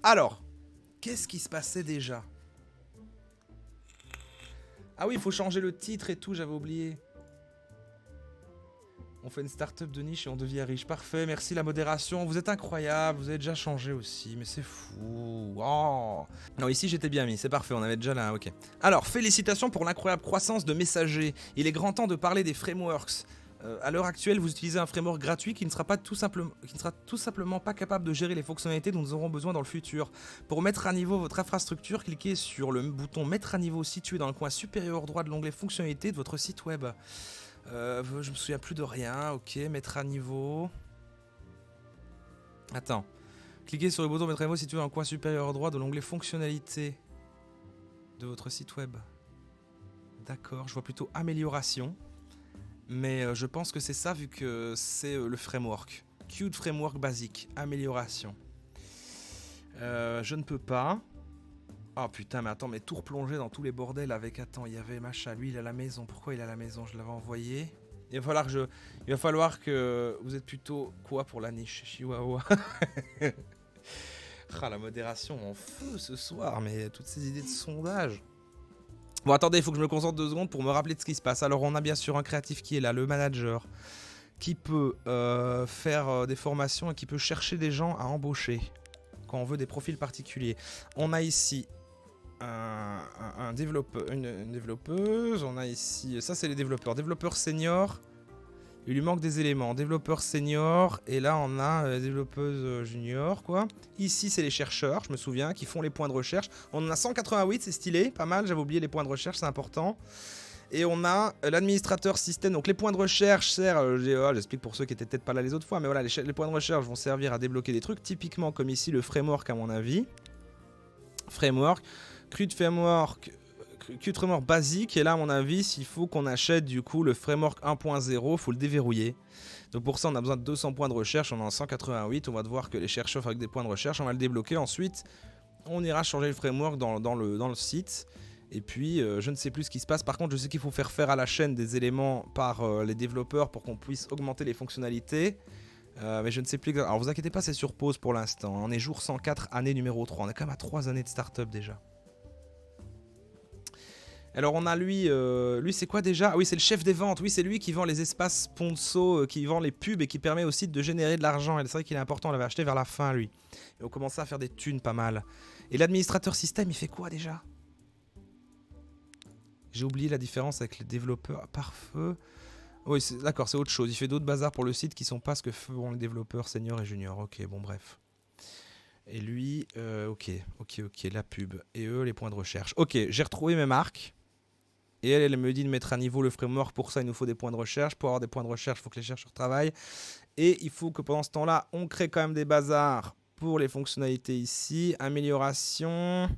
Alors, qu'est-ce qui se passait déjà? Ah oui, il faut changer le titre et tout, j'avais oublié. On fait une start-up de niche et on devient riche. Parfait, merci la modération. Vous êtes incroyable, vous avez déjà changé aussi, mais c'est fou. Oh. Non, ici j'étais bien mis, c'est parfait, on avait déjà là, ok. Alors, félicitations pour l'incroyable croissance de messagers. Il est grand temps de parler des frameworks. À l'heure actuelle, vous utilisez un framework gratuit qui ne sera tout simplement pas capable de gérer les fonctionnalités dont nous aurons besoin dans le futur. Pour mettre à niveau votre infrastructure, cliquez sur le bouton mettre à niveau situé dans le coin supérieur droit de l'onglet fonctionnalités de votre site web. Je me souviens plus de rien, ok, mettre à niveau. Attends. Cliquez sur le bouton mettre à niveau situé dans le coin supérieur droit de l'onglet fonctionnalités de votre site web. D'accord, je vois plutôt amélioration. Mais je pense que c'est ça vu que c'est le framework. Qt framework basique, amélioration. Je ne peux pas. Oh putain, mais attends, mais tout replonger dans tous les bordels avec... Attends, il y avait machin, lui il est à la maison. Pourquoi il est à la maison? Je l'avais envoyé. Il va falloir que... Vous êtes plutôt quoi pour la niche? Chihuahua. Ah, la modération en feu ce soir, mais toutes ces idées de sondage. Bon, attendez, il faut que je me concentre 2 secondes pour me rappeler de ce qui se passe. Alors, on a bien sûr un créatif qui est là, le manager, qui peut faire des formations et qui peut chercher des gens à embaucher quand on veut des profils particuliers. On a ici un développeur, une développeuse. On a ici, ça c'est les développeurs. Développeur senior, il lui manque des éléments. Développeur senior, et là on a développeuse junior, quoi. Ici c'est les chercheurs, je me souviens, qui font les points de recherche. On en a 188, c'est stylé, pas mal, j'avais oublié les points de recherche, c'est important. Et on a l'administrateur système, donc les points de recherche servent, j'explique pour ceux qui étaient peut-être pas là les autres fois, mais voilà, les points de recherche vont servir à débloquer des trucs, typiquement comme ici le framework à mon avis. Framework, Qt framework basique, et là à mon avis s'il faut qu'on achète du coup le framework 1.0, il faut le déverrouiller. Donc pour ça on a besoin de 200 points de recherche, on en a 188, on va devoir que les chercheurs avec des points de recherche, on va le débloquer, ensuite on ira changer le framework dans le site. Et puis je ne sais plus ce qui se passe, par contre je sais qu'il faut faire à la chaîne des éléments par les développeurs pour qu'on puisse augmenter les fonctionnalités. Mais je ne sais plus exactement. Alors vous inquiétez pas, c'est sur pause pour l'instant. On est jour 104, année numéro 3. On est quand même à 3 années de start-up déjà. Alors on a lui c'est quoi déjà? Ah oui, c'est le chef des ventes, oui c'est lui qui vend les espaces sponsors, qui vend les pubs et qui permet au site de générer de l'argent. Et c'est vrai qu'il est important, on l'avait acheté vers la fin lui. Et on commençait à faire des thunes pas mal. Et l'administrateur système, il fait quoi déjà? J'ai oublié la différence avec les développeurs par feu. Oui, d'accord, c'est autre chose. Il fait d'autres bazars pour le site qui sont pas ce que font les développeurs seniors et juniors. Ok, bon bref. Et lui, ok, la pub. Et eux, les points de recherche. Ok, j'ai retrouvé mes marques. Et elle me dit de mettre à niveau le framework. Pour ça, il nous faut des points de recherche. Pour avoir des points de recherche, il faut que les chercheurs travaillent. Et il faut que pendant ce temps-là, on crée quand même des bazars pour les fonctionnalités ici. Amélioration.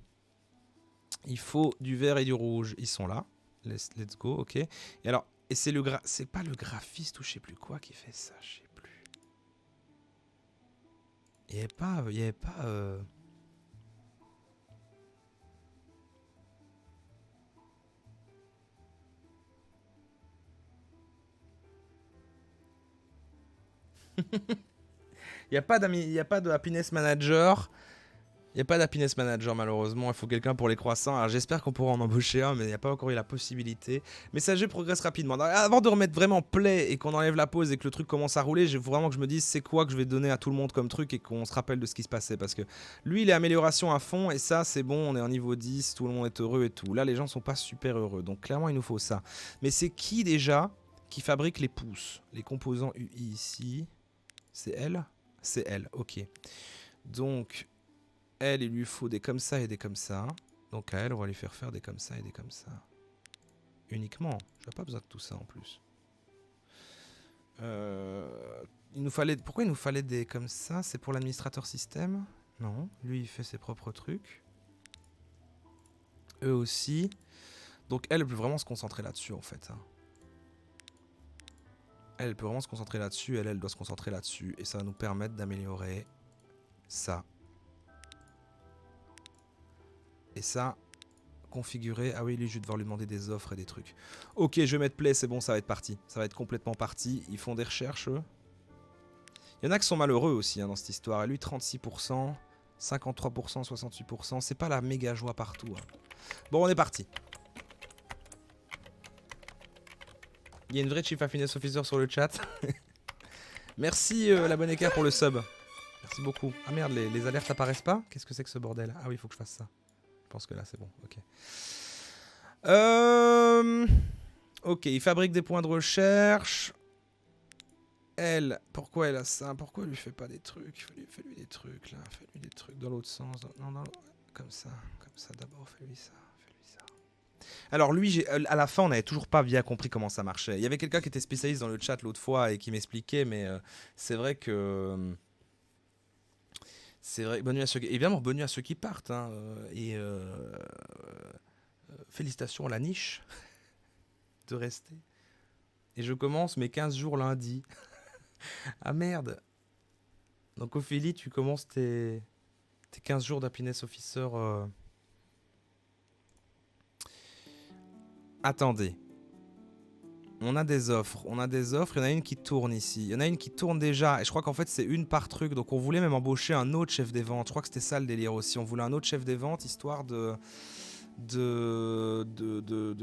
Il faut du vert et du rouge. Ils sont là. Let's go, ok. Et alors, et c'est pas le graphiste ou je sais plus quoi qui fait ça, je sais plus. Il y avait pas... Il n'y a pas de happiness manager. Il n'y a pas d'happiness manager malheureusement. Il faut quelqu'un pour les croissants. Alors j'espère qu'on pourra en embaucher un, mais il n'y a pas encore eu la possibilité. Messager progresse rapidement. Avant de remettre vraiment play et qu'on enlève la pause et que le truc commence à rouler, j'ai vraiment que je me dise c'est quoi que je vais donner à tout le monde comme truc et qu'on se rappelle de ce qui se passait. Parce que lui il est amélioration à fond et ça c'est bon, on est en niveau 10, tout le monde est heureux et tout. Là les gens sont pas super heureux. Donc clairement il nous faut ça. Mais c'est qui déjà qui fabrique les pouces? Les composants UI ici. C'est elle? C'est elle, ok. Donc, elle, il lui faut des comme ça et des comme ça. Donc à elle, on va lui faire des comme ça et des comme ça. Uniquement. Je n'ai pas besoin de tout ça en plus. Pourquoi il nous fallait des comme ça? C'est pour l'administrateur système? Non. Lui, il fait ses propres trucs. Eux aussi. Donc elle peut vraiment se concentrer là-dessus en fait. Elle peut vraiment se concentrer là-dessus, elle doit se concentrer là-dessus. Et ça va nous permettre d'améliorer ça. Et ça, configurer. Ah oui, lui, je vais devoir lui demander des offres et des trucs. Ok, je vais mettre play, c'est bon, ça va être parti. Ça va être complètement parti. Ils font des recherches, eux. Il y en a qui sont malheureux aussi dans cette histoire. Et lui, 36%. 53%, 68%. C'est pas la méga joie partout. Hein. Bon, on est parti. Il y a une vraie Chief Happiness Officer sur le chat. Merci la bonne écart pour le sub. Merci beaucoup. Ah merde, les alertes apparaissent pas? Qu'est-ce que c'est que ce bordel? Ah oui, il faut que je fasse ça. Je pense que là, c'est bon. Ok. Ok, il fabrique des points de recherche. Elle, pourquoi elle a ça? Pourquoi elle lui fait pas des trucs? Fais-lui des trucs là. Fais-lui des trucs dans l'autre sens. Non, non, comme ça d'abord. Fais-lui ça. Alors lui, à la fin, on n'avait toujours pas bien compris comment ça marchait. Il y avait quelqu'un qui était spécialiste dans le chat l'autre fois et qui m'expliquait, mais c'est vrai que... C'est vrai, bonne nuit à ceux qui... Évidemment, bonne nuit à ceux qui partent. Hein, et félicitations à la niche de rester. Et je commence mes 15 jours lundi. Ah merde. Donc Ophélie, tu commences tes 15 jours d'happiness officer... Attendez. On a des offres. Il y en a une qui tourne ici. Il y en a une qui tourne déjà. Et je crois qu'en fait, c'est une par truc. Donc on voulait même embaucher un autre chef des ventes. Je crois que c'était ça le délire aussi. On voulait un autre chef des ventes, histoire de...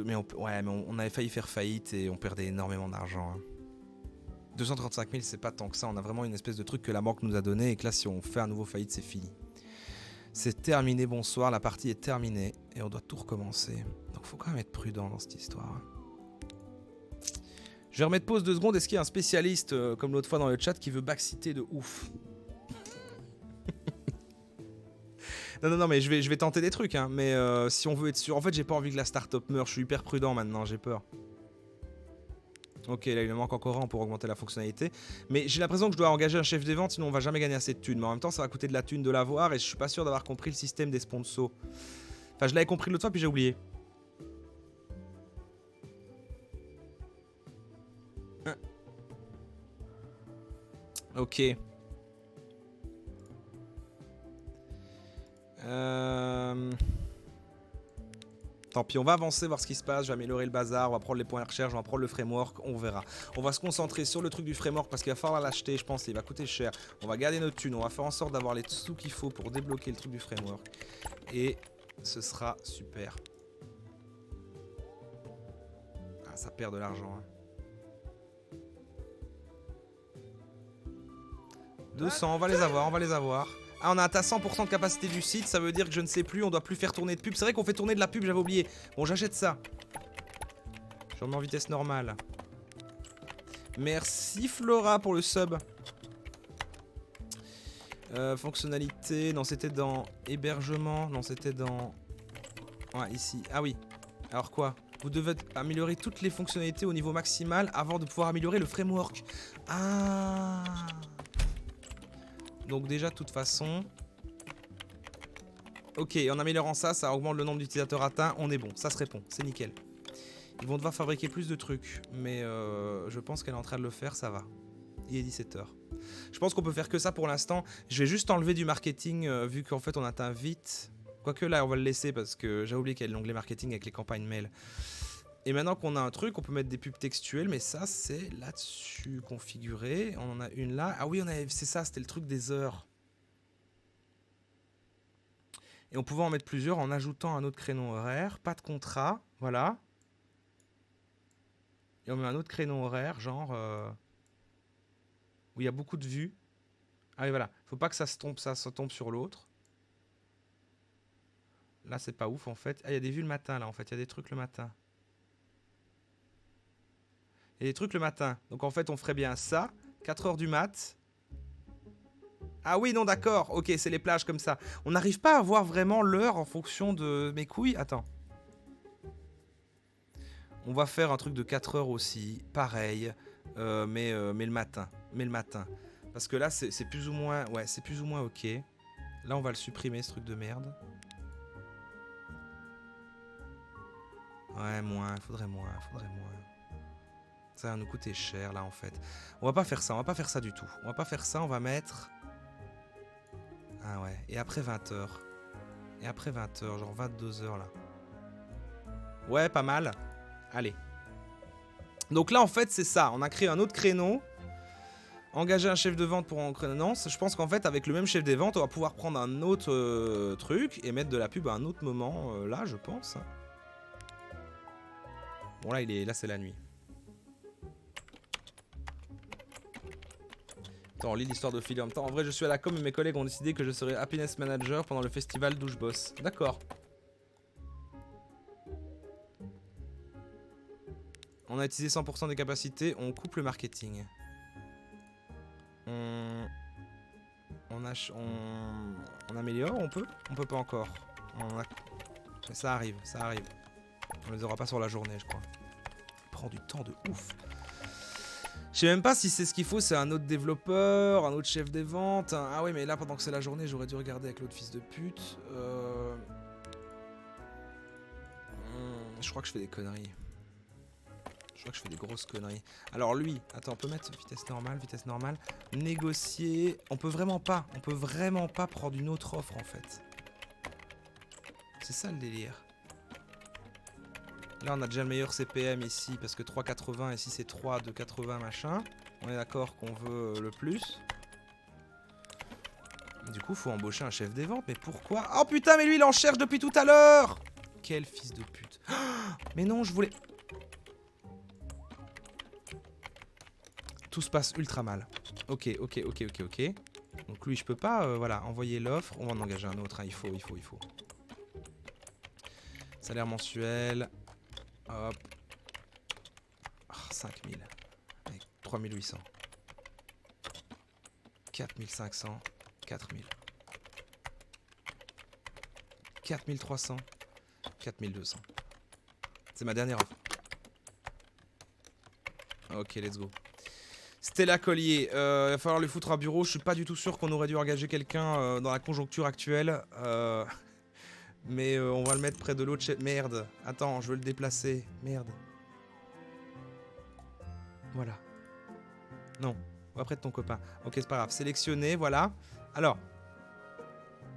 Mais on avait failli faire faillite et on perdait énormément d'argent. Hein. 235 000, c'est pas tant que ça. On a vraiment une espèce de truc que la banque nous a donné. Et que là, si on fait un nouveau faillite, c'est fini. C'est terminé, bonsoir. La partie est terminée. Et on doit tout recommencer. Donc faut quand même être prudent dans cette histoire. Je vais remettre pause 2 secondes. Est-ce qu'il y a un spécialiste, comme l'autre fois dans le chat, qui veut backciter de ouf? Non, mais je vais tenter des trucs. Hein, mais si on veut être sûr... En fait, j'ai pas envie que la startup meure. Je suis hyper prudent maintenant, j'ai peur. Ok, là, il me manque encore un pour augmenter la fonctionnalité. Mais j'ai l'impression que je dois engager un chef des ventes, sinon on va jamais gagner assez de thunes. Mais en même temps, ça va coûter de la thune de l'avoir et je suis pas sûr d'avoir compris le système des sponsors. Enfin, je l'avais compris l'autre fois, puis j'ai oublié. Ok. Tant pis, on va avancer, voir ce qui se passe. Je vais améliorer le bazar, on va prendre les points de recherche, on va prendre le framework, on verra. On va se concentrer sur le truc du framework parce qu'il va falloir l'acheter, je pense, et il va coûter cher. On va garder notre thune, on va faire en sorte d'avoir les sous qu'il faut pour débloquer le truc du framework. Et ce sera super. Ah, ça perd de l'argent. Hein. 200, on va les avoir. Ah, on a atteint 100% de capacité du site, ça veut dire que je ne sais plus, on doit plus faire tourner de pub. C'est vrai qu'on fait tourner de la pub, j'avais oublié. Bon, j'achète ça. Je remets en vitesse normale. Merci Flora pour le sub. Fonctionnalité, non c'était dans hébergement, non c'était dans... Ouais, ici, ah oui. Alors quoi? Vous devez améliorer toutes les fonctionnalités au niveau maximal avant de pouvoir améliorer le framework. Ah. Donc déjà, de toute façon... Ok, en améliorant ça, ça augmente le nombre d'utilisateurs atteints. On est bon, ça se répond, c'est nickel. Ils vont devoir fabriquer plus de trucs. Mais je pense qu'elle est en train de le faire, ça va. Il est 17h. Je pense qu'on peut faire que ça pour l'instant. Je vais juste enlever du marketing, vu qu'en fait on atteint vite. Quoique là, on va le laisser parce que j'ai oublié qu'il y a l'onglet marketing avec les campagnes mail. Et maintenant qu'on a un truc, on peut mettre des pubs textuelles, mais ça, c'est là-dessus configuré. On en a une là. Ah oui, c'est ça, c'était le truc des heures. Et on pouvait en mettre plusieurs en ajoutant un autre créneau horaire. Pas de contrat, voilà. Et on met un autre créneau horaire, genre... où il y a beaucoup de vues. Ah oui, voilà. Faut pas que ça se tombe sur l'autre. Là, c'est pas ouf, en fait. Ah, il y a des vues le matin, là, en fait. Il y a des trucs le matin. Il y a des trucs le matin. Donc, en fait, on ferait bien ça. 4h du mat. Ah oui, non, d'accord. Ok, c'est les plages comme ça. On n'arrive pas à voir vraiment l'heure en fonction de mes couilles. Attends. On va faire un truc de 4h aussi. Pareil. Mais le matin. Parce que là, c'est plus ou moins... Ouais, c'est plus ou moins ok. Là, on va le supprimer, ce truc de merde. Ouais, moins. Faudrait moins. Ça va nous coûter cher, là, en fait. On va pas faire ça du tout. On va pas faire ça, on va mettre... Ah ouais, et après 20h. Genre 22h, là. Ouais, pas mal. Allez. Donc là, en fait, c'est ça. On a créé un autre créneau. Engager un chef de vente pour en... Non, je pense qu'en fait, avec le même chef des ventes, on va pouvoir prendre un autre truc et mettre de la pub à un autre moment. Là, je pense. Bon, là, c'est la nuit. Attends, on lit l'histoire de Philly en même temps. En vrai, je suis à la com et mes collègues ont décidé que je serai happiness manager pendant le festival Douche Boss. D'accord. On a utilisé 100% des capacités, on coupe le marketing. On améliore, on peut? On peut pas encore. Mais ça arrive, ça arrive. On les aura pas sur la journée, je crois. Il prend du temps de ouf. Je sais même pas si c'est ce qu'il faut, c'est un autre développeur, un autre chef des ventes. Ah ouais, mais là, pendant que c'est la journée, j'aurais dû regarder avec l'autre fils de pute. Je crois que je fais des conneries. Je crois que je fais des grosses conneries. Alors lui, attends, on peut mettre vitesse normale. Négocier. On peut vraiment pas prendre une autre offre en fait. C'est ça le délire. Là on a déjà le meilleur CPM ici parce que 3,80 ici c'est 3, 2,80 machin. On est d'accord qu'on veut le plus. Du coup faut embaucher un chef des ventes. Mais pourquoi? Oh putain mais lui il en cherche depuis tout à l'heure. Quel fils de pute. Oh, mais non je voulais... Tout se passe ultra mal. Ok. Donc lui, je peux pas, voilà, envoyer l'offre. On va en engager un autre, hein. Il faut. Salaire mensuel. Hop. Oh, 5000. 3800. 4500. 4000. 4300. 4200. C'est ma dernière offre. Ok, let's go. Stella Collier, il va falloir lui foutre un bureau. Je suis pas du tout sûr qu'on aurait dû engager quelqu'un dans la conjoncture actuelle. Mais on va le mettre près de l'autre. Merde, attends, je veux le déplacer. Merde. Voilà. Non, on va près de ton copain. Ok, c'est pas grave. Sélectionner, voilà. Alors,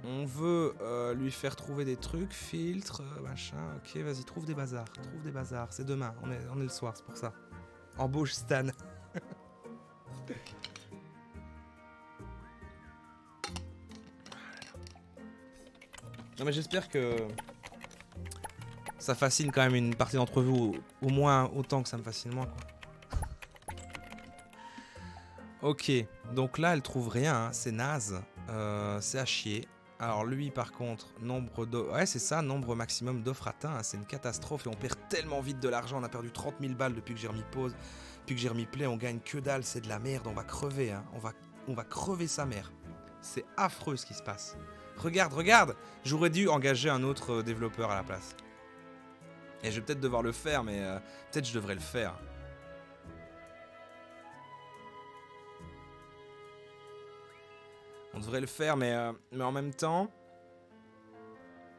on veut lui faire trouver des trucs, filtre, machin. Ok, vas-y, trouve des bazars. C'est demain, on est le soir, c'est pour ça. Embauche Stan. Non mais j'espère que ça fascine quand même une partie d'entre vous, au moins autant que ça me fascine moi quoi. Ok, donc là elle trouve rien, hein. C'est naze, c'est à chier. Alors lui par contre, nombre d'offres, ouais c'est ça, nombre maximum d'offres atteint, hein. C'est une catastrophe et on perd tellement vite de l'argent, on a perdu 30 000 balles depuis que j'ai remis pause, depuis que j'ai remis play, on gagne que dalle, c'est de la merde, on va crever, hein. On va crever sa mère. C'est affreux ce qui se passe. Regarde, j'aurais dû engager un autre développeur à la place. Et je vais peut-être devoir le faire, mais peut-être je devrais le faire. On devrait le faire, mais en même temps,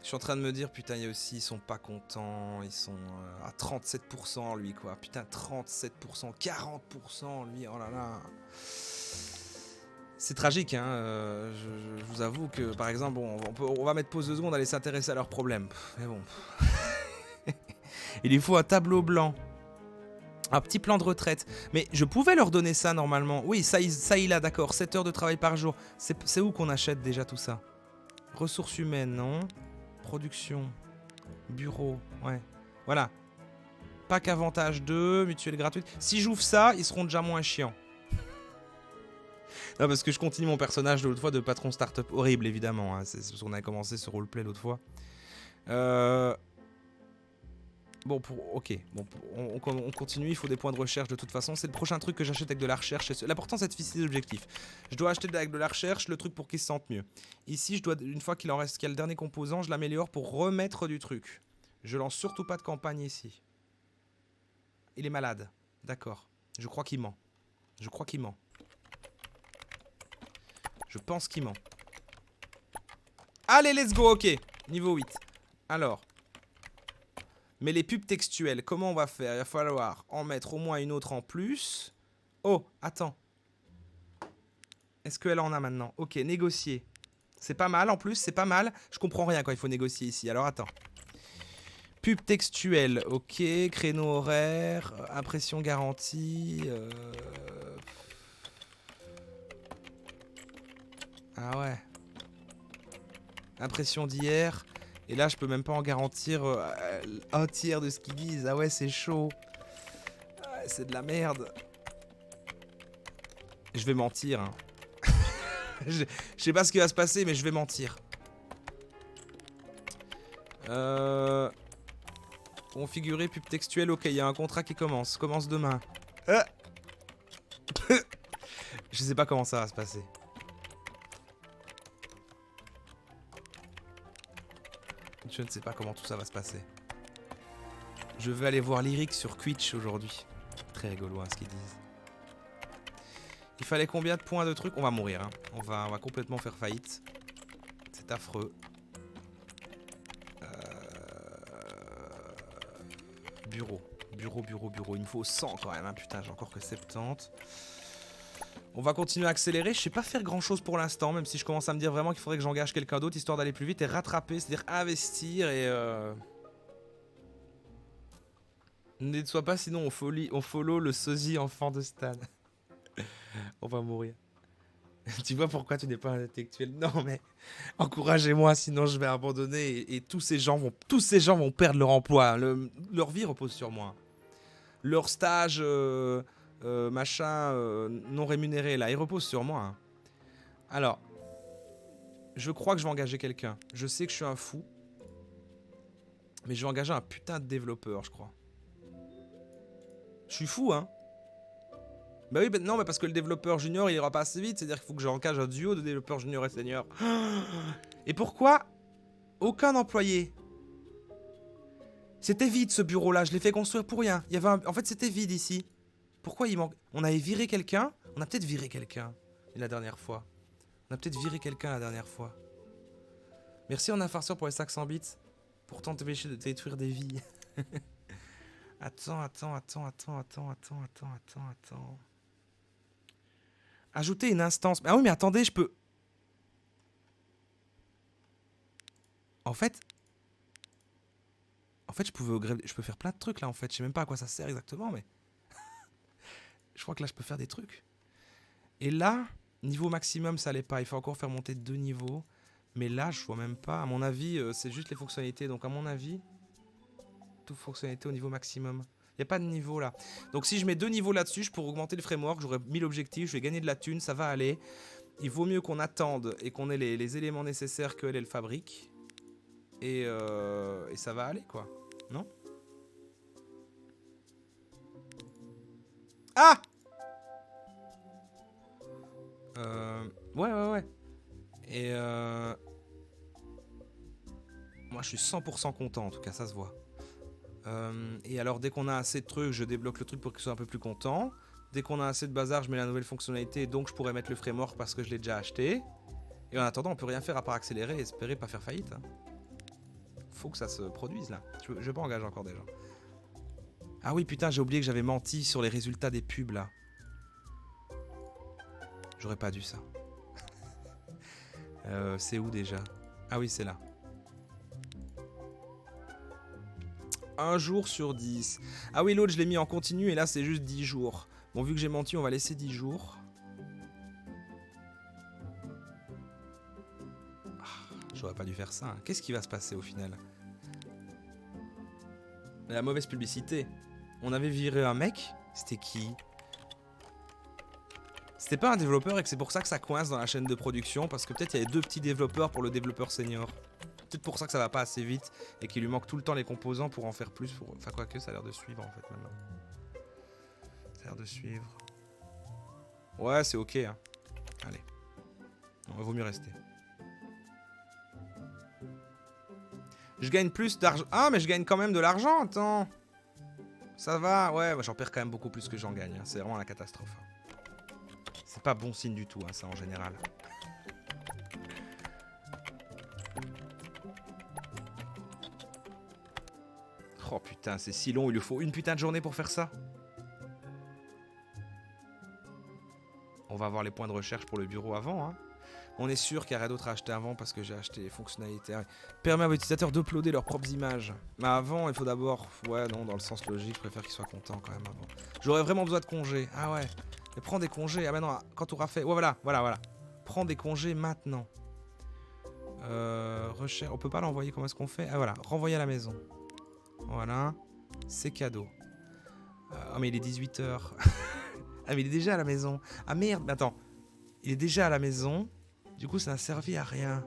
je suis en train de me dire, putain, il y a aussi, ils sont pas contents, ils sont à 37% lui, quoi. Putain, 37%, 40% lui, oh là là. C'est tragique, hein. Je vous avoue que, par exemple, bon, on va mettre pause 2 secondes, aller s'intéresser à leurs problèmes. Mais bon. Il lui faut un tableau blanc. Un petit plan de retraite. Mais je pouvais leur donner ça normalement. Oui, ça il a, d'accord. 7 heures de travail par jour. C'est où qu'on achète déjà tout ça? Ressources humaines, non. Production. Bureau, ouais. Voilà. Pack avantage 2, mutuelle gratuite. Si j'ouvre ça, ils seront déjà moins chiants. Non, parce que je continue mon personnage de l'autre fois de patron startup horrible, évidemment. Hein. C'est parce qu'on a commencé ce roleplay l'autre fois. Bon, ok. Bon, on continue. Il faut des points de recherche de toute façon. C'est le prochain truc que j'achète avec de la recherche. L'important, c'est de fixer des objectifs. Je dois acheter avec de la recherche le truc pour qu'il se sente mieux. Ici, je dois, une fois qu'il en reste, qu'il y a le dernier composant, je l'améliore pour remettre du truc. Je lance surtout pas de campagne ici. Il est malade. D'accord. Je crois qu'il ment. Je pense qu'il ment. Allez, let's go, ok. Niveau 8. Alors. Mais les pubs textuelles, comment on va faire? Il va falloir en mettre au moins une autre en plus. Oh, attends. Est-ce qu'elle en a maintenant? Ok, négocier. C'est pas mal en plus, c'est pas mal. Je comprends rien quand il faut négocier ici. Alors attends. Pub textuelle, ok. Créneau horaire, impression garantie. Ah ouais. Impression d'hier. Et là, je peux même pas en garantir un tiers de ce qu'ils disent. Ah ouais, c'est chaud. Ah ouais, c'est de la merde. Je vais mentir. Hein. Je sais pas ce qui va se passer, mais je vais mentir. Configurer pub textuelle. Ok, il y a un contrat qui commence. Commence demain. Je sais pas comment ça va se passer. Je ne sais pas comment tout ça va se passer. Je veux aller voir Lyric sur Twitch aujourd'hui. Très rigolo hein, ce qu'ils disent. Il fallait combien de points de trucs? On va mourir. Hein. On va complètement faire faillite. C'est affreux. Bureau. Bureau. Il me faut 100 quand même. Hein. Putain, j'ai encore que 70. On va continuer à accélérer. Je sais pas faire grand chose pour l'instant, même si je commence à me dire vraiment qu'il faudrait que j'engage quelqu'un d'autre histoire d'aller plus vite et rattraper, c'est-à-dire investir et ne déçois pas, sinon on follow le sosie enfant de Stan. On va mourir. Tu vois pourquoi tu n'es pas un intellectuel? Non mais encouragez-moi, sinon je vais abandonner et tous ces gens vont perdre leur emploi. Leur vie repose sur moi. Leur stage machin non rémunéré là, il repose sur moi. Hein. Alors, je crois que je vais engager quelqu'un. Je sais que je suis un fou, mais je vais engager un putain de développeur, je crois. Je suis fou, hein. Bah oui, non, mais parce que le développeur junior, il ira pas assez vite. C'est-à-dire qu'il faut que j'engage un duo de développeurs junior et senior. Et pourquoi aucun employé? C'était vide ce bureau-là, je l'ai fait construire pour rien. Il y avait en fait, c'était vide ici. Pourquoi il manque? On avait viré quelqu'un. On a peut-être viré quelqu'un la dernière fois. On a peut-être viré quelqu'un la dernière fois. Merci en farceur pour les 500 bits. Pourtant t'empêcher de détruire des vies. Attends. Ajouter une instance. Ah oui, mais attendez, je peux... En fait, je peux faire plein de trucs là en fait. Je sais même pas à quoi ça sert exactement, mais... je crois que là, je peux faire des trucs. Et là, niveau maximum, ça allait pas. Il faut encore faire monter 2 niveaux. Mais là, je vois même pas. À mon avis, c'est juste les fonctionnalités. Donc à mon avis, toute fonctionnalité au niveau maximum. Il n'y a pas de niveau là. Donc si je mets 2 niveaux là-dessus, je pourrais augmenter le framework. J'aurais mis l'objectif, je vais gagner de la thune, ça va aller. Il vaut mieux qu'on attende et qu'on ait les éléments nécessaires qu'elle, elle fabrique. Et ça va aller quoi. Non? Ah! Ouais. Et moi je suis 100% content en tout cas, ça se voit. Et alors dès qu'on a assez de trucs, je débloque le truc pour qu'il soit un peu plus content. Dès qu'on a assez de bazar, je mets la nouvelle fonctionnalité, donc je pourrais mettre le framework parce que je l'ai déjà acheté. Et en attendant, on peut rien faire à part accélérer et espérer pas faire faillite. Hein. Faut que ça se produise là. Je vais pas engager encore des gens. Ah oui putain, j'ai oublié que j'avais menti sur les résultats des pubs là. J'aurais pas dû ça. C'est où déjà? Ah oui, c'est là. 1 jour sur 10. Ah oui, l'autre, je l'ai mis en continu et là, c'est juste 10 jours. Bon, vu que j'ai menti, on va laisser 10 jours. Ah, j'aurais pas dû faire ça. Hein. Qu'est-ce qui va se passer au final? La mauvaise publicité. On avait viré un mec. C'était qui? C'était pas un développeur et que c'est pour ça que ça coince dans la chaîne de production. Parce que peut-être il y avait 2 petits développeurs pour le développeur senior. Peut-être pour ça que ça va pas assez vite et qu'il lui manque tout le temps les composants pour en faire plus. Enfin, quoique, ça a l'air de suivre en fait maintenant. Ça a l'air de suivre. Ouais, c'est ok. Hein. Allez. Il vaut mieux rester. Je gagne plus d'argent. Ah, mais je gagne quand même de l'argent, attends. Ça va, ouais, j'en perds quand même beaucoup plus que j'en gagne. Hein. C'est vraiment la catastrophe. C'est pas bon signe du tout, hein, ça en général. Oh putain, c'est si long, il lui faut une putain de journée pour faire ça. On va avoir les points de recherche pour le bureau avant. Hein. On est sûr qu'il y a rien d'autre à acheter avant parce que j'ai acheté les fonctionnalités. Permet aux utilisateurs d'uploader leurs propres images. Mais avant, il faut d'abord... Ouais, non, dans le sens logique, je préfère qu'ils soient contents quand même avant. J'aurais vraiment besoin de congés. Ah ouais. Mais prends des congés. Ah bah non, quand tu auras fait... Ouais, voilà. prend des congés maintenant. On peut pas l'envoyer, comment est-ce qu'on fait? Ah voilà, renvoyer à la maison. Voilà, c'est cadeau. Ah mais il est 18h. Ah mais il est déjà à la maison. Ah merde, mais attends. Il est déjà à la maison. Du coup ça n'a servi à rien.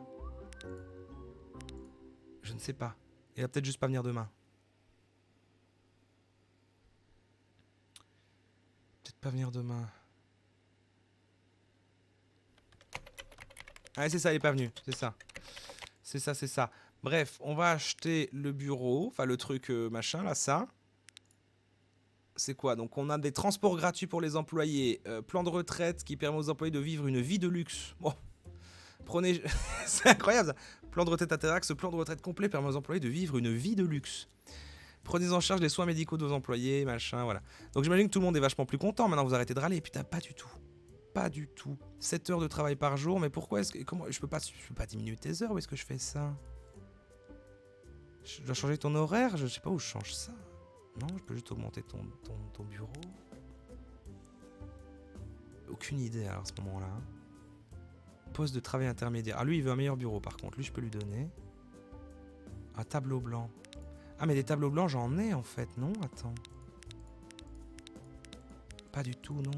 Je ne sais pas. Il va peut-être juste pas venir demain. Peut-être pas venir demain. Ah c'est ça, il est pas venu, c'est ça. C'est ça, c'est ça. Bref, on va acheter le bureau, enfin le truc machin là, ça. C'est quoi? Donc on a des transports gratuits pour les employés, plan de retraite qui permet aux employés de vivre une vie de luxe. Bon, prenez... c'est incroyable ça. Plan de retraite Aterax, ce plan de retraite complet permet aux employés de vivre une vie de luxe. Prenez en charge les soins médicaux de vos employés, machin, voilà. Donc j'imagine que tout le monde est vachement plus content, maintenant vous arrêtez de râler. Putain, pas du tout. Pas du tout. 7 heures de travail par jour, mais pourquoi est-ce que... Comment... Je peux pas diminuer tes heures, où est-ce que je fais ça? Je dois changer ton horaire? Je sais pas où je change ça. Non, je peux juste augmenter ton bureau. Aucune idée alors à ce moment-là. Poste de travail intermédiaire. Ah lui il veut un meilleur bureau par contre. Lui je peux lui donner. Un tableau blanc. Ah mais des tableaux blancs j'en ai en fait. Non, attends. Pas du tout, non.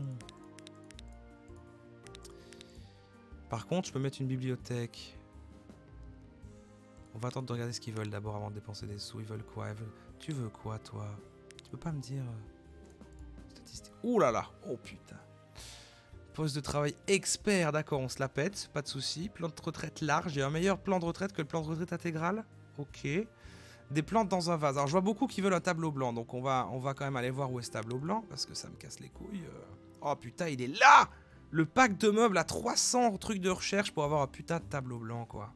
Par contre je peux mettre une bibliothèque. On va attendre de regarder ce qu'ils veulent d'abord avant de dépenser des sous. Ils veulent quoi? Tu veux quoi toi? Tu peux pas me dire... Statistique. Ouh là là. Oh putain. Poste de travail expert, d'accord, on se la pète, pas de souci. Plan de retraite large, il y a un meilleur plan de retraite que le plan de retraite intégral. Ok. Des plantes dans un vase. Alors je vois beaucoup qui veulent un tableau blanc, donc on va quand même aller voir où est ce tableau blanc, parce que ça me casse les couilles. Oh putain, il est là! Le pack de meubles à 300 trucs de recherche pour avoir un putain de tableau blanc, quoi.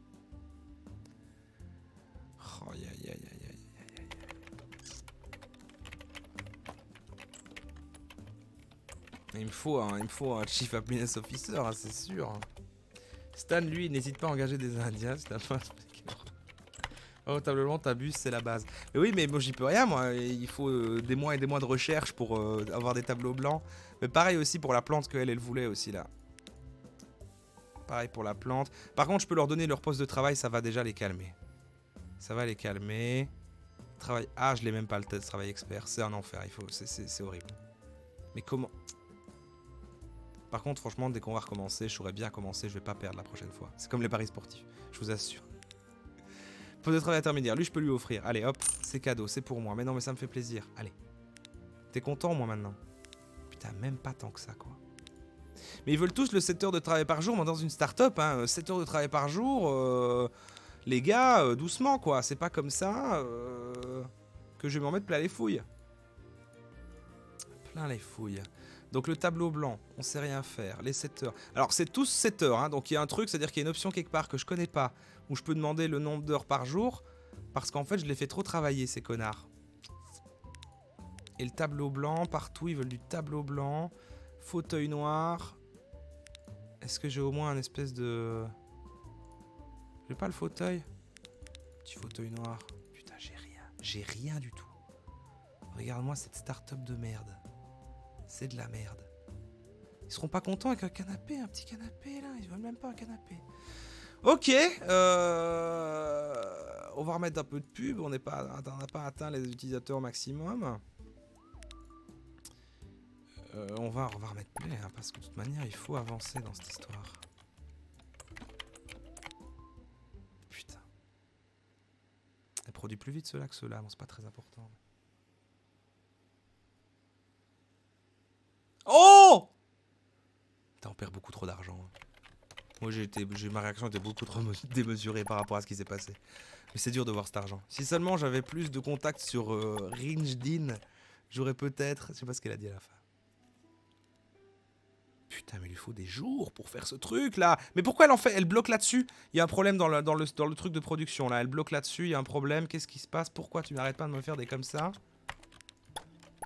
Oh, aïe, aïe, aïe, aïe, aïe. Il me faut un Chief Happiness Officer, hein, c'est sûr. Stan, lui, n'hésite pas à engager des Indiens. Oh, tablement, t'abuses, c'est la base. Mais oui, mais moi, j'y peux rien, moi. Il faut des mois et des mois de recherche pour avoir des tableaux blancs. Mais pareil aussi pour la plante qu'elle voulait aussi, là. Pareil pour la plante. Par contre, je peux leur donner leur poste de travail, ça va déjà les calmer. Ça va les calmer. Travail... Ah, je l'ai même pas le test de travail expert. C'est un enfer, c'est horrible. Mais comment... Par contre, franchement, dès qu'on va recommencer, je saurais bien commencer, je vais pas perdre la prochaine fois. C'est comme les paris sportifs, je vous assure. Poste de travail intermédiaire, lui je peux lui offrir. Allez hop, c'est cadeau, c'est pour moi. Mais non, mais ça me fait plaisir. Allez. T'es content moi maintenant? Putain, même pas tant que ça quoi. Mais ils veulent tous le 7 heures de travail par jour, moi dans une start-up, hein, 7 heures de travail par jour, les gars, doucement quoi. C'est pas comme ça que je vais m'en mettre plein les fouilles. Plein les fouilles. Donc le tableau blanc, on sait rien faire, les 7 heures. Alors c'est tous 7 heures, hein, donc il y a un truc, c'est-à-dire qu'il y a une option quelque part que je connais pas, où je peux demander le nombre d'heures par jour, parce qu'en fait je les fais trop travailler ces connards. Et le tableau blanc, partout ils veulent du tableau blanc, fauteuil noir. Est-ce que j'ai au moins un espèce de... J'ai pas le fauteuil? Petit fauteuil noir. Putain j'ai rien du tout. Regarde-moi cette start-up de merde. C'est de la merde. Ils seront pas contents avec un canapé, un petit canapé là. Ils veulent même pas un canapé. Ok. On va remettre un peu de pub. On n'a pas atteint les utilisateurs au maximum. On va remettre play hein, parce que de toute manière il faut avancer dans cette histoire. Putain. Elle produit plus vite ceux-là que ceux-là. Bon, c'est pas très important. Oh! Putain, on perd beaucoup trop d'argent. Moi, ma réaction était beaucoup trop démesurée par rapport à ce qui s'est passé. Mais c'est dur de voir cet argent. Si seulement j'avais plus de contacts sur LinkedIn, j'aurais peut-être... Je sais pas ce qu'elle a dit à la fin. Putain, mais il lui faut des jours pour faire ce truc là. Mais pourquoi elle en fait? Elle bloque là-dessus. Il y a un problème dans le truc de production là. Elle bloque là-dessus, il y a un problème. Qu'est-ce qui se passe? Pourquoi tu n'arrêtes pas de me faire des comme ça?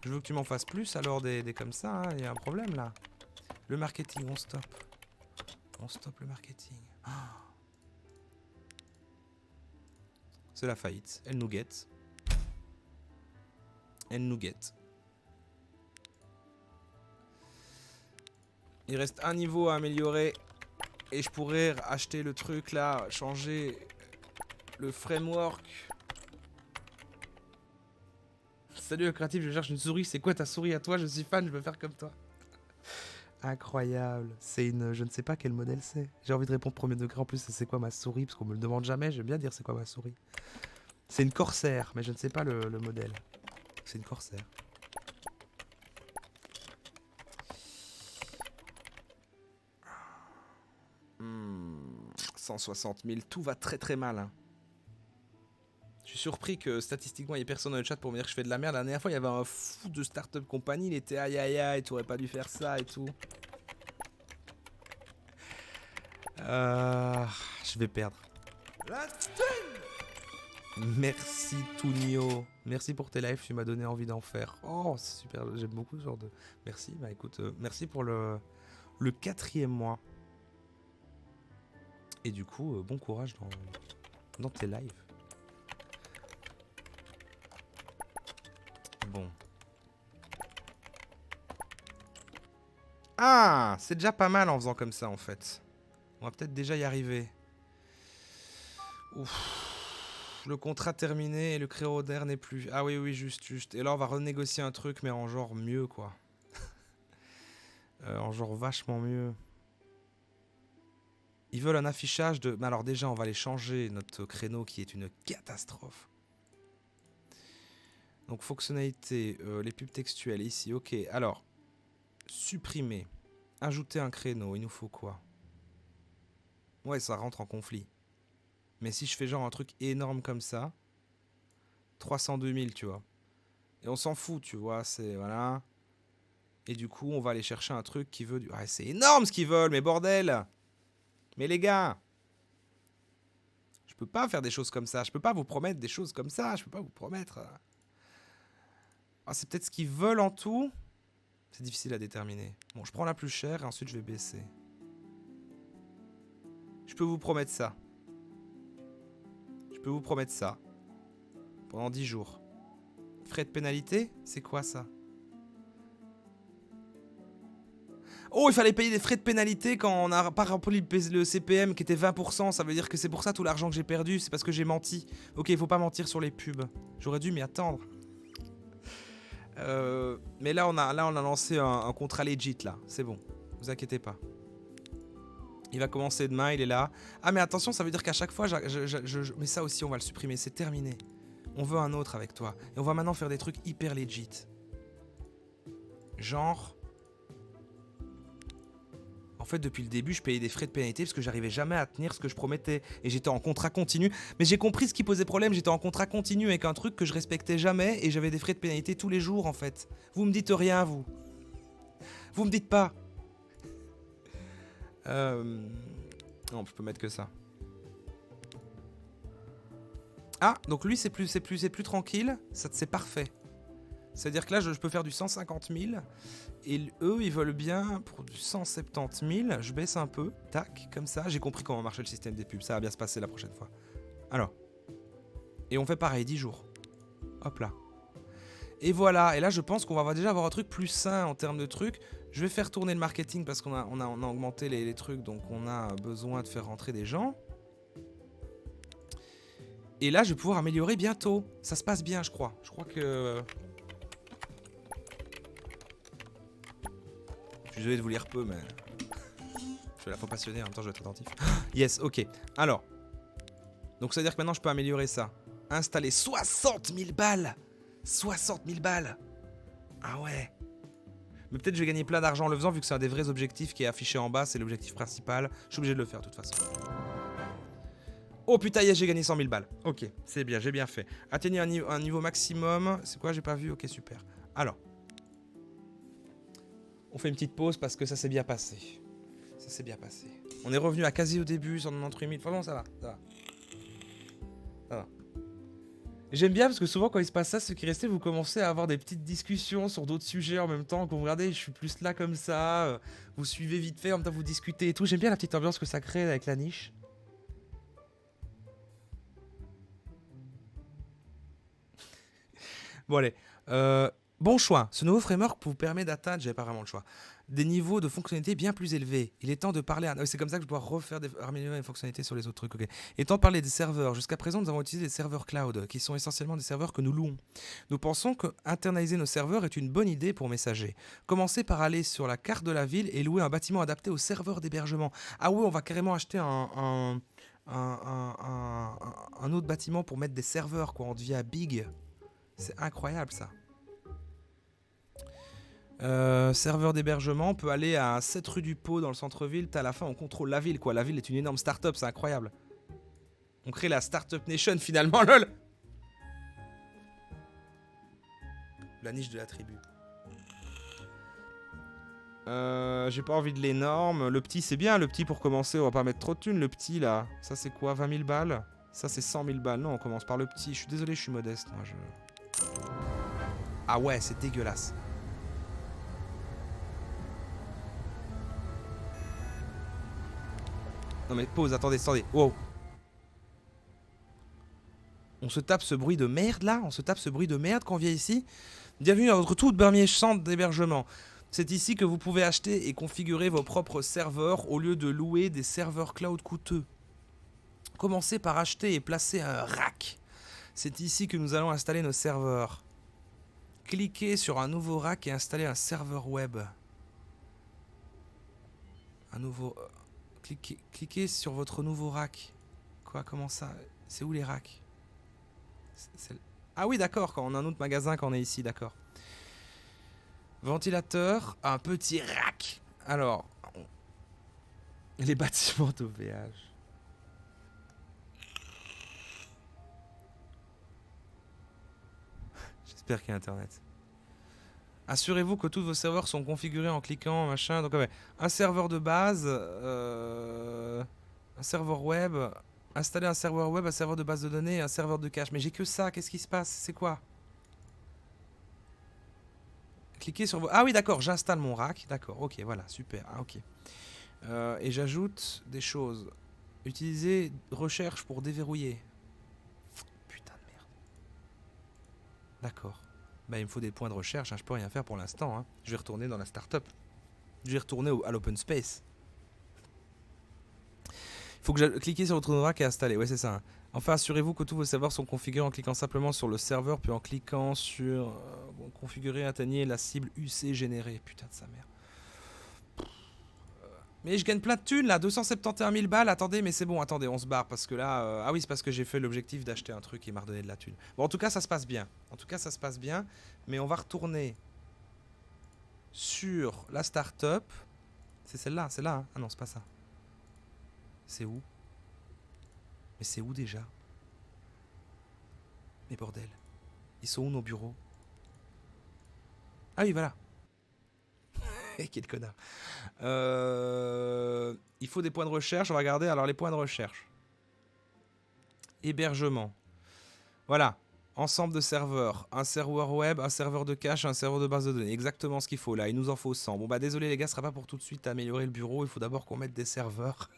Je veux que tu m'en fasses plus alors des comme ça. Hein. Il y a un problème là. Le marketing, on stoppe. On stoppe le marketing. Oh. C'est la faillite. Elle nous guette. Elle nous guette. Il reste un niveau à améliorer. Et je pourrais acheter le truc là, changer le framework. Salut le créatif, je cherche une souris. C'est quoi ta souris à toi? Je suis fan, je veux faire comme toi. Incroyable. C'est une... Je ne sais pas quel modèle c'est. J'ai envie de répondre premier degré en plus. C'est quoi ma souris? Parce qu'on me le demande jamais. J'aime bien dire c'est quoi ma souris. C'est une Corsair, mais je ne sais pas le modèle. C'est une Corsair. 160 000, tout va très très mal. Hein. Je suis surpris que statistiquement il n'y ait personne dans le chat pour me dire que je fais de la merde. La dernière fois il y avait un fou de Startup Company, il était aïe aïe aïe, tu aurais pas dû faire ça et tout. Je vais perdre. Merci Tunio. Merci pour tes lives, tu m'as donné envie d'en faire. Oh c'est super, j'aime beaucoup ce genre de... Merci, bah écoute, merci pour le 4e mois. Et du coup, bon courage dans tes lives. Bon. Ah, c'est déjà pas mal en faisant comme ça en fait. On va peut-être déjà y arriver. Ouf. Le contrat terminé et le créneau d'air n'est plus. Ah oui, oui, juste. Et là, on va renégocier un truc, mais en genre mieux, quoi. En genre vachement mieux. Ils veulent un affichage de... Mais alors déjà, on va aller changer notre créneau qui est une catastrophe. Donc, fonctionnalité, les pubs textuelles ici. Ok, alors, supprimer. Ajouter un créneau, il nous faut quoi? Ouais, ça rentre en conflit. Mais si je fais genre un truc énorme comme ça, 302 000, tu vois. Et on s'en fout, tu vois, c'est... Voilà. Et du coup, on va aller chercher un truc qui veut... Ouais, c'est énorme ce qu'ils veulent, mais bordel! Mais les gars, je peux pas faire des choses comme ça. Je peux pas vous promettre des choses comme ça. Je peux pas vous promettre... Ah, c'est peut-être ce qu'ils veulent en tout. C'est difficile à déterminer. Bon, je prends la plus chère et ensuite je vais baisser. Je peux vous promettre ça. Je peux vous promettre ça. Pendant 10 jours. Frais de pénalité? C'est quoi ça? Oh, il fallait payer des frais de pénalité quand on n'a pas rempli le CPM qui était 20%. Ça veut dire que c'est pour ça tout l'argent que j'ai perdu. C'est parce que j'ai menti. Ok, il faut pas mentir sur les pubs. J'aurais dû m'y attendre. Mais là on a lancé un contrat legit là. C'est bon. Vous inquiétez pas. Il va commencer demain, il est là. Ah mais attention, ça veut dire qu'à chaque fois, mais ça aussi on va le supprimer, c'est terminé. On veut un autre avec toi. Et on va maintenant faire des trucs hyper legit. Genre... En fait, depuis le début, je payais des frais de pénalité parce que j'arrivais jamais à tenir ce que je promettais. Et j'étais en contrat continu. Mais j'ai compris ce qui posait problème, j'étais en contrat continu avec un truc que je respectais jamais et j'avais des frais de pénalité tous les jours en fait. Vous me dites rien, vous. Vous me dites pas. Non, je peux mettre que ça. Ah, donc lui c'est plus tranquille, c'est parfait. C'est-à-dire que là je peux faire du 150 000 et eux ils veulent bien pour du 170 000, je baisse un peu, tac, comme ça, j'ai compris comment marchait le système des pubs, ça va bien se passer la prochaine fois. Alors, et on fait pareil, 10 jours. Hop là. Et voilà, et là je pense qu'on va déjà avoir un truc plus sain en termes de trucs. Je vais faire tourner le marketing parce qu'on a augmenté les trucs, donc on a besoin de faire rentrer des gens. Et là, je vais pouvoir améliorer bientôt. Ça se passe bien, je crois. Je crois que... Je suis désolé de vous lire peu, mais... Je suis à la fois passionné, en même temps je vais être attentif. Yes, ok. Alors. Donc ça veut dire que maintenant je peux améliorer ça. Installer 60 000 balles. 60 000 balles. Ah ouais. Mais peut-être je vais gagner plein d'argent en le faisant, vu que c'est un des vrais objectifs qui est affiché en bas. C'est l'objectif principal. Je suis obligé de le faire de toute façon. Oh putain, yes, j'ai gagné 100 000 balles. Ok, c'est bien, j'ai bien fait. Atteignez un niveau maximum. C'est quoi, j'ai pas vu? Ok, super. Alors. On fait une petite pause parce que ça s'est bien passé. Ça s'est bien passé. On est revenu à quasi au début, 198 000. Franchement, ça va, ça va. Ça va. J'aime bien parce que souvent quand il se passe ça, ceux qui restaient, vous commencez à avoir des petites discussions sur d'autres sujets en même temps. Quand vous regardez, je suis plus là comme ça. Vous suivez vite fait, en même temps vous discutez et tout. J'aime bien la petite ambiance que ça crée avec la niche. Bon allez, bon choix. Ce nouveau framework vous permet d'atteindre, j'avais pas vraiment le choix, des niveaux de fonctionnalité bien plus élevés. Il est temps de parler... C'est comme ça que je dois refaire améliorer les fonctionnalités sur les autres trucs. Ok. Il est temps de parler des serveurs. Jusqu'à présent, nous avons utilisé des serveurs cloud, qui sont essentiellement des serveurs que nous louons. Nous pensons que internaliser nos serveurs est une bonne idée pour messager. Commencez par aller sur la carte de la ville et louer un bâtiment adapté aux serveurs d'hébergement. Ah oui, on va carrément acheter un autre bâtiment pour mettre des serveurs, quoi. On devient big. C'est incroyable, ça. Serveur d'hébergement, on peut aller à 7 rue du Pau dans le centre-ville. À la fin, on contrôle la ville, quoi. La ville est une énorme start-up, c'est incroyable. On crée la Startup Nation, finalement, lol. La niche de la tribu. J'ai pas envie de l'énorme. Le petit, c'est bien, le petit pour commencer. On va pas mettre trop de thunes. Le petit, là, ça c'est quoi, 20 000 balles? Ça c'est 100 000 balles. Non, on commence par le petit. Je suis désolé, je suis modeste. Moi, Ah ouais, c'est dégueulasse. Non mais pause, attendez. Wow. On se tape ce bruit de merde là. On se tape ce bruit de merde quand on vient ici. Bienvenue dans votre tout premier centre d'hébergement. C'est ici que vous pouvez acheter et configurer vos propres serveurs au lieu de louer des serveurs cloud coûteux. Commencez par acheter et placer un rack. C'est ici que nous allons installer nos serveurs. Cliquez sur un nouveau rack et installez un serveur web. Un nouveau... Cliquez sur votre nouveau rack. Quoi, comment ça? C'est où les racks? Ah oui, d'accord, quand on a un autre magasin quand on est ici, d'accord. Ventilateur, un petit rack. Alors, les bâtiments d'OVH. J'espère qu'il y a internet. Assurez-vous que tous vos serveurs sont configurés en cliquant, machin. Donc, ouais, un serveur de base, un serveur web, installer un serveur web, un serveur de base de données, un serveur de cache. Mais j'ai que ça, qu'est-ce qui se passe? C'est quoi? Cliquez sur vos... Ah oui, d'accord, j'installe mon rack. D'accord, ok, voilà, super. Ah, ok. Et j'ajoute des choses. Utilisez recherche pour déverrouiller. Putain de merde. D'accord. Bah, il me faut des points de recherche, hein, je peux rien faire pour l'instant. Hein. Je vais retourner dans la startup. Je vais retourner à l'open space. Il faut que je clique sur votre rack et installer. Ouais, c'est ça. Hein. Enfin, assurez-vous que tous vos serveurs sont configurés en cliquant simplement sur le serveur, puis en cliquant sur configurer, atteigner la cible UC générée. Putain de sa mère. Mais je gagne plein de thunes là, 271 000 balles. Attendez, mais c'est bon, attendez, on se barre parce que là. Ah oui, c'est parce que j'ai fait l'objectif d'acheter un truc et il m'a redonné de la thune. Bon, en tout cas, ça se passe bien. En tout cas, ça se passe bien. Mais on va retourner sur la startup. C'est celle-là, c'est là. Hein. Ah non, c'est pas ça. C'est où? Mais c'est où déjà? Mais bordel. Ils sont où nos bureaux? Ah oui, voilà. Quel connard. Il faut des points de recherche. On va regarder alors les points de recherche. Hébergement. Voilà. Ensemble de serveurs. Un serveur web, un serveur de cache, un serveur de base de données. Exactement ce qu'il faut là. Il nous en faut 100. Bon bah désolé les gars, ce sera pas pour tout de suite améliorer le bureau. Il faut d'abord qu'on mette des serveurs.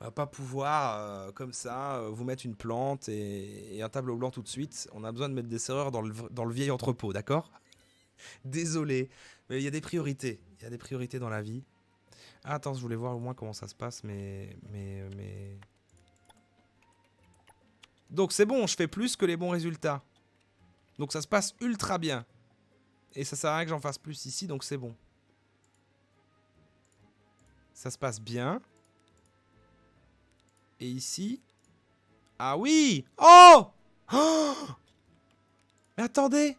On va pas pouvoir comme ça vous mettre une plante et un tableau blanc tout de suite. On a besoin de mettre des serveurs dans le vieil entrepôt, d'accord? Désolé, mais il y a des priorités. Il y a des priorités dans la vie. Ah, attends, je voulais voir au moins comment ça se passe, mais... Donc c'est bon, je fais plus que les bons résultats. Donc ça se passe ultra bien. Et ça sert à rien que j'en fasse plus ici, donc c'est bon. Ça se passe bien. Et ici... Ah oui! Oh! Oh! Mais attendez!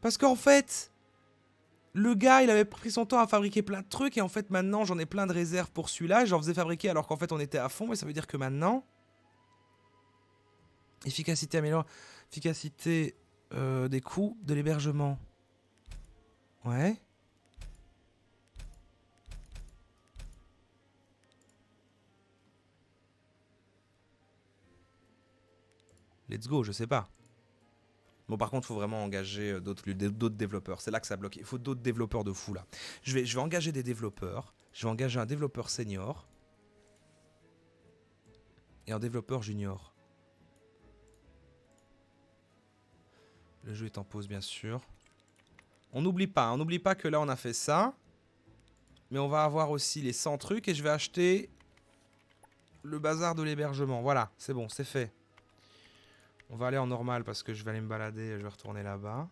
Parce qu'en fait... Le gars, il avait pris son temps à fabriquer plein de trucs et en fait maintenant j'en ai plein de réserves pour celui-là. J'en faisais fabriquer alors qu'en fait on était à fond, mais ça veut dire que maintenant... Efficacité améliore. Efficacité des coûts de l'hébergement. Ouais. Let's go, je sais pas. Bon, par contre, il faut vraiment engager d'autres développeurs. C'est là que ça bloque. Il faut d'autres développeurs de fou, là. Je vais engager des développeurs. Je vais engager un développeur senior. Et un développeur junior. Le jeu est en pause, bien sûr. On n'oublie pas que là, on a fait ça. Mais on va avoir aussi les 100 trucs et je vais acheter le bazar de l'hébergement. Voilà, c'est bon, c'est fait. On va aller en normal parce que je vais aller me balader, je vais retourner là-bas.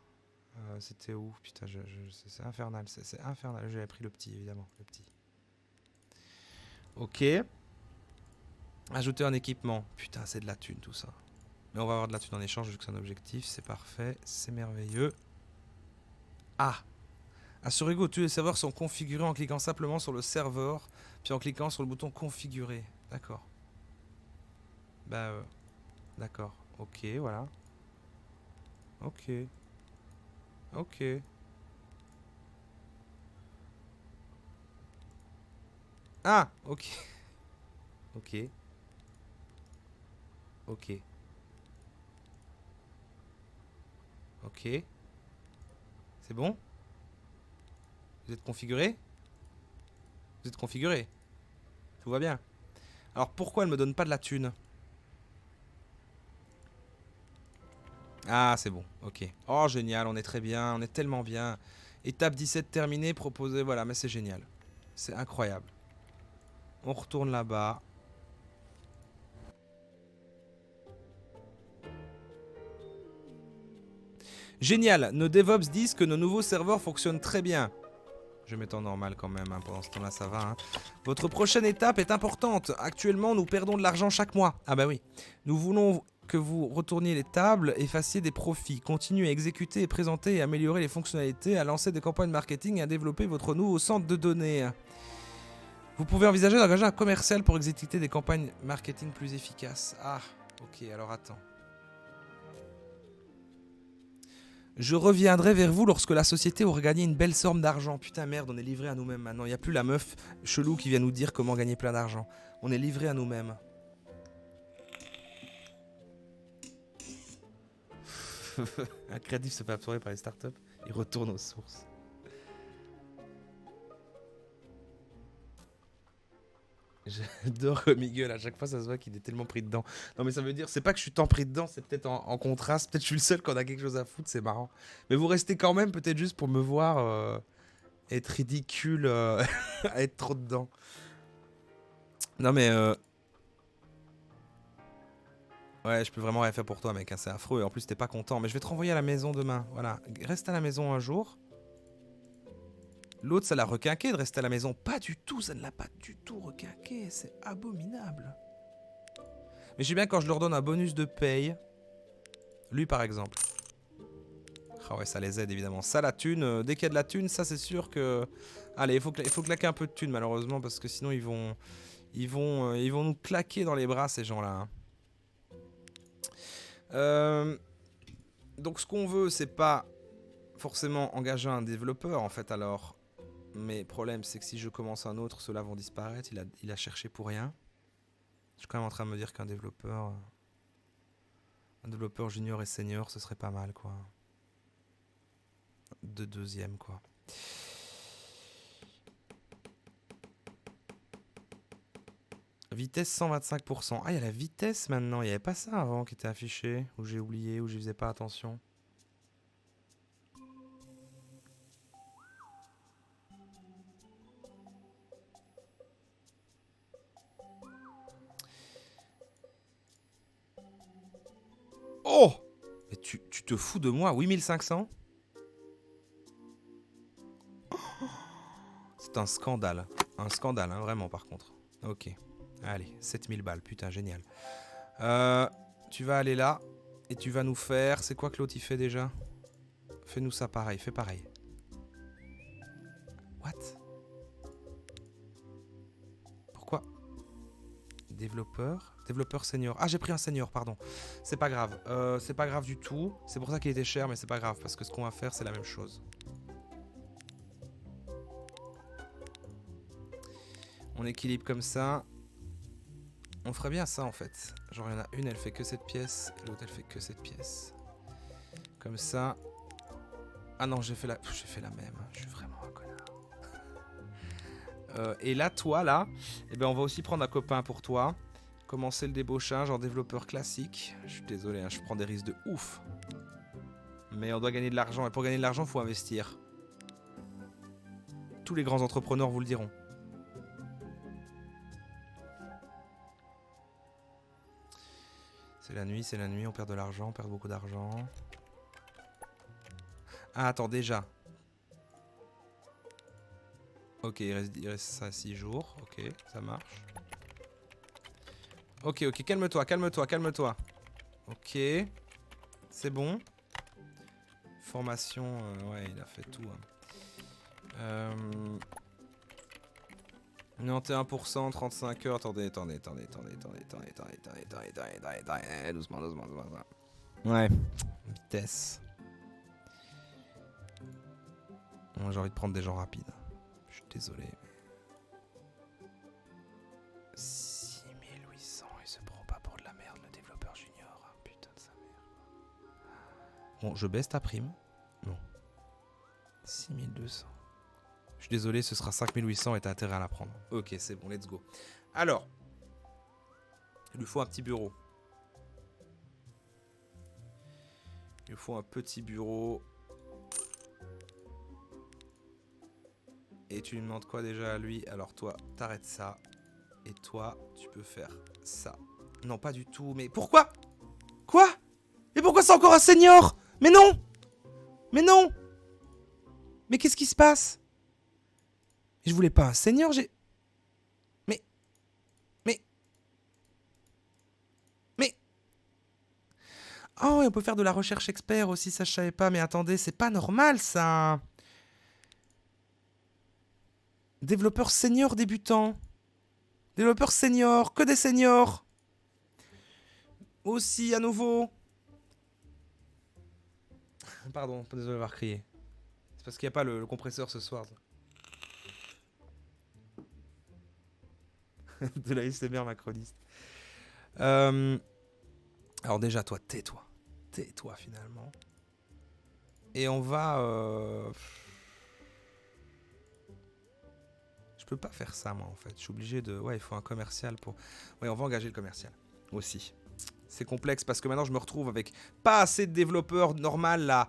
C'était où? Putain, c'est infernal, c'est infernal. J'avais pris le petit, évidemment, le petit. Ok. Ajouter un équipement. Putain, c'est de la thune tout ça. Mais on va avoir de la thune en échange vu que c'est un objectif. C'est parfait, c'est merveilleux. Ah! Assurez-vous que tous les serveurs sont configurés en cliquant simplement sur le serveur, puis en cliquant sur le bouton configurer. D'accord. Bah, d'accord. Ok, voilà. Ok. Ok. Ah! Ok. Ok. Ok. Ok. C'est bon? Vous êtes configuré? Vous êtes configuré? Tout va bien. Alors pourquoi elle me donne pas de la thune? Ah, c'est bon. Ok. Oh, génial. On est très bien. On est tellement bien. Étape 17 terminée. Proposée. Voilà, mais c'est génial. C'est incroyable. On retourne là-bas. Génial. Nos DevOps disent que nos nouveaux serveurs fonctionnent très bien. Je vais mettre en normal quand même, hein. Pendant ce temps-là, ça va. Hein. Votre prochaine étape est importante. Actuellement, nous perdons de l'argent chaque mois. Ah bah oui. Nous voulons que vous retourniez les tables et fassiez des profits. Continuez à exécuter et présenter et améliorer les fonctionnalités, à lancer des campagnes marketing et à développer votre nouveau centre de données. Vous pouvez envisager d'engager un commercial pour exécuter des campagnes marketing plus efficaces. Ah, ok, alors attends. Je reviendrai vers vous lorsque la société aura gagné une belle somme d'argent. Putain, merde, on est livré à nous-mêmes maintenant. Il n'y a plus la meuf chelou qui vient nous dire comment gagner plein d'argent. On est livré à nous-mêmes. Un créatif se fait absorber par les startups. Il retourne aux sources. J'adore Miguel, à chaque fois ça se voit qu'il est tellement pris dedans. Non mais ça veut dire, c'est pas que je suis tant pris dedans, c'est peut-être en contraste, peut-être que je suis le seul quand on a quelque chose à foutre, c'est marrant. Mais vous restez quand même peut-être juste pour me voir être ridicule, à être trop dedans. Non mais ouais, je peux vraiment rien faire pour toi mec, hein, c'est affreux, et en plus t'es pas content. Mais je vais te renvoyer à la maison demain, voilà. Reste à la maison un jour. L'autre ça l'a requinqué de rester à la maison. Pas du tout, ça ne l'a pas du tout requinqué, c'est abominable. Mais j'aime bien quand je leur donne un bonus de paye. Lui par exemple. Ah ouais, ça les aide évidemment. Ça, la thune, dès qu'il y a de la thune, ça c'est sûr que... Allez, il faut claquer un peu de thune malheureusement parce que sinon ils vont nous claquer dans les bras ces gens-là. Hein. Donc ce qu'on veut, c'est pas forcément engager un développeur en fait alors. Mais le problème, c'est que si je commence un autre, ceux-là vont disparaître. Il a cherché pour rien. Je suis quand même en train de me dire qu'un développeur junior et senior, ce serait pas mal quoi. De deuxième quoi. Vitesse 125%. Ah, il y a la vitesse maintenant. Il n'y avait pas ça avant qui était affiché. Ou j'ai oublié, ou j'y faisais pas attention. Oh! Mais tu te fous de moi? 8500? C'est un scandale. Un scandale, hein, vraiment par contre. Ok. Allez, 7000 balles. Putain, génial. Tu vas aller là. Et tu vas nous faire... C'est quoi que l'autre il fait déjà? Fais-nous ça pareil. Fais pareil. What? Pourquoi? Développeur senior. Ah, j'ai pris un senior, pardon. C'est pas grave. C'est pas grave du tout. C'est pour ça qu'il était cher, mais c'est pas grave. Parce que ce qu'on va faire, c'est la même chose. On équilibre comme ça. On ferait bien ça en fait. Genre il y en a une, elle fait que cette pièce. L'autre, elle fait que cette pièce. Comme ça. Ah non, j'ai fait la même. Je suis vraiment un connard. Et là, toi, là, eh ben, on va aussi prendre un copain pour toi. Commencer le débauchage en développeur classique. Je suis désolé, hein, je prends des risques de ouf. Mais on doit gagner de l'argent. Et pour gagner de l'argent, il faut investir. Tous les grands entrepreneurs vous le diront. C'est la nuit, on perd de l'argent, on perd beaucoup d'argent. Ah, attends, déjà. Ok, il reste ça 6 jours. Ok, ça marche. Ok, calme-toi, calme-toi, calme-toi. Ok. C'est bon. Formation, ouais, il a fait tout. Hein. 91%, 35 heures. Attendez. Doucement. Ouais. Vitesse. Moi, j'ai envie de prendre des gens rapides. Je suis désolé. 6800, il se prend pas pour de la merde, le développeur junior. Ah, putain de sa mère. Bon, je baisse ta prime. Non. 6200. Je suis désolé, ce sera 5800 et t'as intérêt à la prendre. Ok, c'est bon, let's go. Alors, il lui faut un petit bureau. Il lui faut un petit bureau. Et tu lui demandes quoi déjà à lui? Alors toi, t'arrêtes ça. Et toi, tu peux faire ça. Non, pas du tout. Mais pourquoi? Quoi? Mais pourquoi c'est encore un senior? Mais non! Mais non! Mais qu'est-ce qui se passe? Je voulais pas un senior, j'ai... Mais... Oh, et on peut faire de la recherche expert aussi, ça je savais pas. Mais attendez, c'est pas normal ça. Développeur senior débutant. Développeur senior, que des seniors. Aussi, à nouveau. Pardon, pas désolé d'avoir crié. C'est parce qu'il n'y a pas le compresseur ce soir. De la SMR macroniste. Alors déjà, toi, tais-toi. Tais-toi finalement. Et on va... Je peux pas faire ça moi en fait. Je suis obligé de... Ouais, il faut un commercial pour... Ouais, on va engager le commercial aussi. C'est complexe parce que maintenant je me retrouve avec pas assez de développeurs normal là.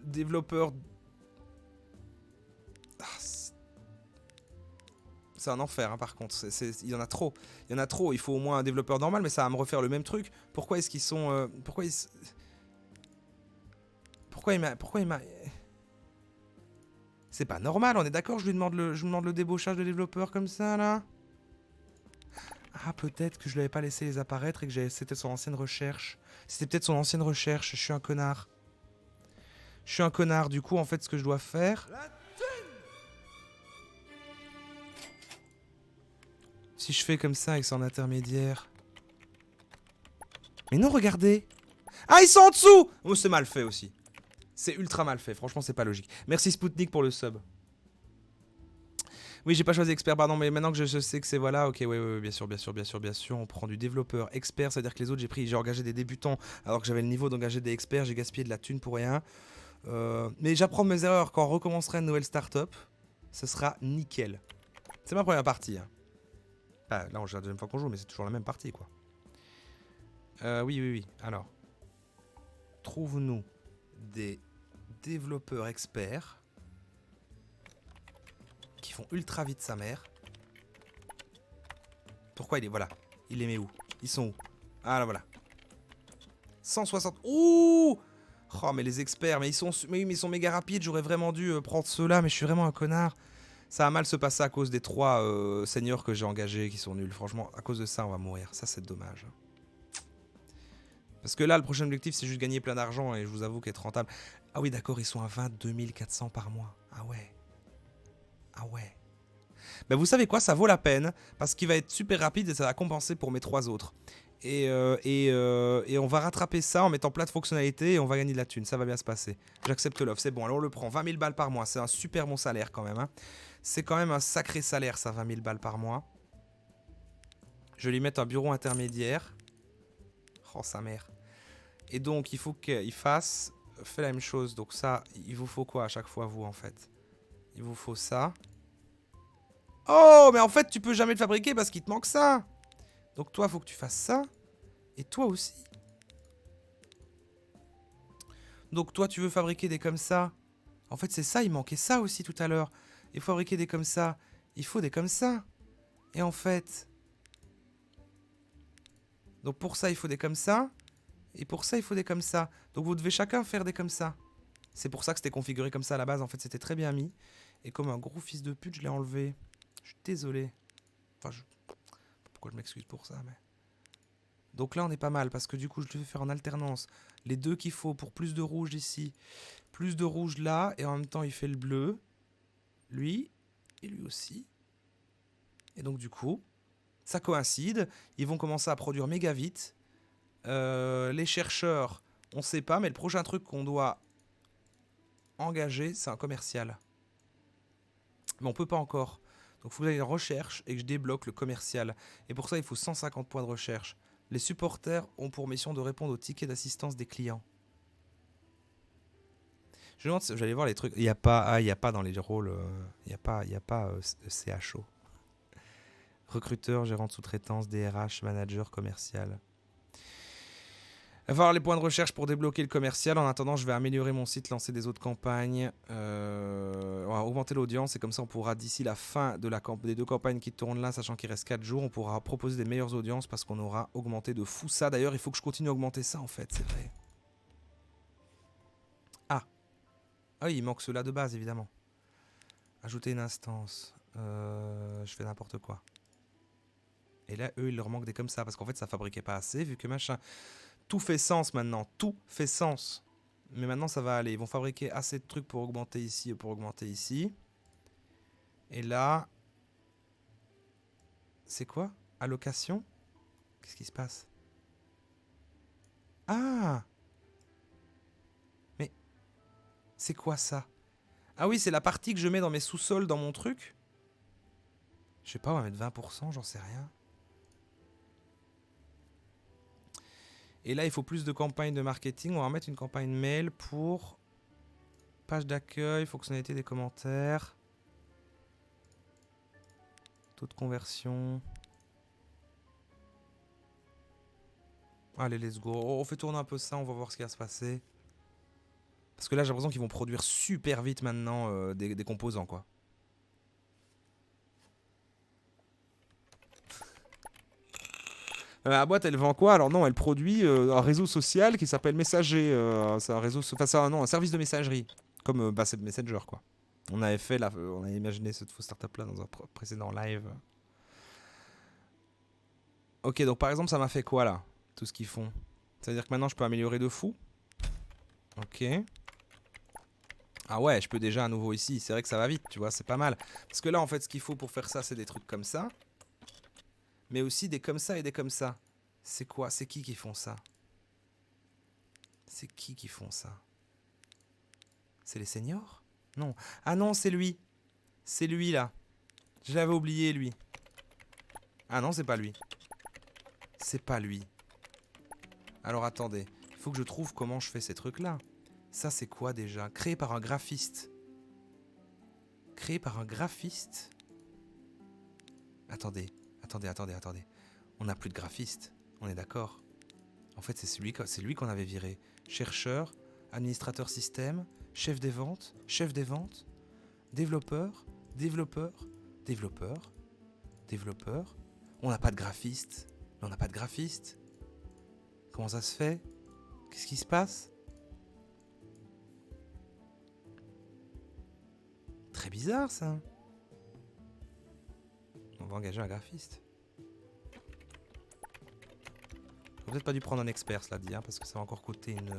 Développeurs... C'est un enfer hein, par contre. Il y en a trop. Il y en a trop. Il faut au moins un développeur normal, mais ça va me refaire le même truc. Pourquoi est-ce qu'ils sont... Pourquoi il m'a... C'est pas normal, on est d'accord, je lui demande le débauchage de développeur comme ça là. Ah, peut-être que je lui avais pas laissé les apparaître et que c'était son ancienne recherche. C'était peut-être son ancienne recherche, je suis un connard. Je suis un connard, du coup en fait ce que je dois faire... Si je fais comme ça avec son intermédiaire... Mais non, regardez. Ah, ils sont en dessous. Oh, c'est mal fait aussi. C'est ultra mal fait, franchement c'est pas logique. Merci Spoutnik pour le sub. Oui, j'ai pas choisi expert, pardon, mais maintenant que je sais que c'est voilà, ok, ouais, bien sûr, on prend du développeur expert, c'est-à-dire que les autres j'ai engagé des débutants alors que j'avais le niveau d'engager des experts, j'ai gaspillé de la thune pour rien. Mais j'apprends mes erreurs quand on recommencerait une nouvelle start-up, ce sera nickel. C'est ma première partie. Hein. Ah, là, c'est la deuxième fois qu'on joue, mais c'est toujours la même partie, quoi. Oui, alors. Trouve-nous des développeurs experts qui font ultra vite sa mère. Pourquoi il est... Voilà. Il les met où? Ils sont où? Ah là voilà. 160... Ouh! Oh mais les experts, mais ils sont méga rapides. J'aurais vraiment dû prendre ceux-là, mais je suis vraiment un connard. Ça va mal se passer à cause des 3 seniors que j'ai engagés qui sont nuls. Franchement, à cause de ça, on va mourir. Ça, c'est dommage. Parce que là, le prochain objectif, c'est juste gagner plein d'argent et je vous avoue qu'être rentable... Ah oui, d'accord, ils sont à 22 400 par mois. Ah ouais. Ah ouais. Ben vous savez quoi, ça vaut la peine parce qu'il va être super rapide et ça va compenser pour mes 3 autres. Et on va rattraper ça en mettant plein de fonctionnalités et on va gagner de la thune. Ça va bien se passer. J'accepte l'offre, c'est bon. Alors on le prend. 20 000 balles par mois, c'est un super bon salaire quand même. Hein. C'est quand même un sacré salaire ça, 20 000 balles par mois. Je vais lui mettre un bureau intermédiaire. Oh sa mère. Et donc il faut qu'il fasse... Fait la même chose. Donc ça, il vous faut quoi à chaque fois vous en fait? Il vous faut ça. Oh, mais en fait, tu peux jamais le fabriquer parce qu'il te manque ça. Donc toi, faut que tu fasses ça. Et toi aussi. Donc toi, tu veux fabriquer des comme ça. En fait, c'est ça, il manquait ça aussi tout à l'heure. Il faut fabriquer des comme ça. Il faut des comme ça. Et en fait... Donc pour ça, il faut des comme ça. Et pour ça, il faut des comme ça. Donc vous devez chacun faire des comme ça. C'est pour ça que c'était configuré comme ça à la base. En fait, c'était très bien mis. Et comme un gros fils de pute, je l'ai enlevé. Je suis désolé. Enfin, pourquoi je m'excuse pour ça, mais... Donc là, on est pas mal. Parce que du coup, je vais faire en alternance. Les deux qu'il faut pour plus de rouge ici. Plus de rouge là. Et en même temps, il fait le bleu. Lui. Et lui aussi. Et donc, du coup, ça coïncide. Ils vont commencer à produire méga vite. Les chercheurs, on sait pas. Mais le prochain truc qu'on doit engager, c'est un commercial. Mais on peut pas encore. Donc il faut que j'aille en recherche et que je débloque le commercial. Et pour ça, il faut 150 points de recherche. Les supporters ont pour mission de répondre aux tickets d'assistance des clients. Je me demande si j'allais voir les trucs. Il n'y a pas, il y a pas dans les rôles. Il n'y a pas CHO. Recruteur, gérant de sous-traitance, DRH, manager, commercial. Il va falloir les points de recherche pour débloquer le commercial. En attendant, je vais améliorer mon site, lancer des autres campagnes. On va augmenter l'audience et comme ça, on pourra, d'ici la fin de des 2 campagnes qui tournent là, sachant qu'il reste 4 jours, on pourra proposer des meilleures audiences parce qu'on aura augmenté de fou ça. D'ailleurs, il faut que je continue à augmenter ça en fait, c'est vrai. Ah oui, il manque ceux-là de base, évidemment. Ajouter une instance. Je fais n'importe quoi. Et là, eux, il leur manque des comme ça parce qu'en fait, ça fabriquait pas assez vu que machin... Tout fait sens maintenant, tout fait sens. Mais maintenant ça va aller, ils vont fabriquer assez de trucs pour augmenter ici et pour augmenter ici. Et là... C'est quoi? Allocation? Qu'est-ce qui se passe? Ah! Mais... C'est quoi ça? Ah oui, c'est la partie que je mets dans mes sous-sols dans mon truc? Je sais pas, on va mettre 20%, j'en sais rien. Et là, il faut plus de campagnes de marketing. On va mettre une campagne mail pour page d'accueil, fonctionnalité des commentaires, taux de conversion. Allez, let's go. On fait tourner un peu ça, on va voir ce qui va se passer. Parce que là, j'ai l'impression qu'ils vont produire super vite maintenant des composants, quoi. La boîte, elle vend quoi? Alors non, elle produit un réseau social qui s'appelle Messager. C'est un réseau, enfin ça, non, un service de messagerie, comme c'est le Messenger quoi. On avait fait on a imaginé cette fausse startup là dans un précédent live. Ok, donc par exemple, ça m'a fait quoi là? Tout ce qu'ils font. C'est-à-dire que maintenant, je peux améliorer de fou. Ok. Ah ouais, je peux déjà à nouveau ici. C'est vrai que ça va vite, tu vois, c'est pas mal. Parce que là, en fait, ce qu'il faut pour faire ça, c'est des trucs comme ça. Mais aussi des comme ça et des comme ça. C'est quoi? C'est qui font ça? C'est qui font ça? C'est les seniors? Non. Ah non, c'est lui. C'est lui, là. Je l'avais oublié, lui. Ah non, c'est pas lui. C'est pas lui. Alors, attendez. Il faut que je trouve comment je fais ces trucs-là. Ça, c'est quoi, déjà? Créé par un graphiste. Créé par un graphiste? Attendez. Attendez. On n'a plus de graphiste. On est d'accord? En fait, c'est lui qu'on avait viré. Chercheur, administrateur système, chef des ventes, développeur. On n'a pas de graphiste. Mais on n'a pas de graphiste. Comment ça se fait? Qu'est-ce qui se passe? Très bizarre, ça. On va engager un graphiste. J'aurais peut-être pas dû prendre un expert, cela dit, hein, parce que ça va encore coûter une...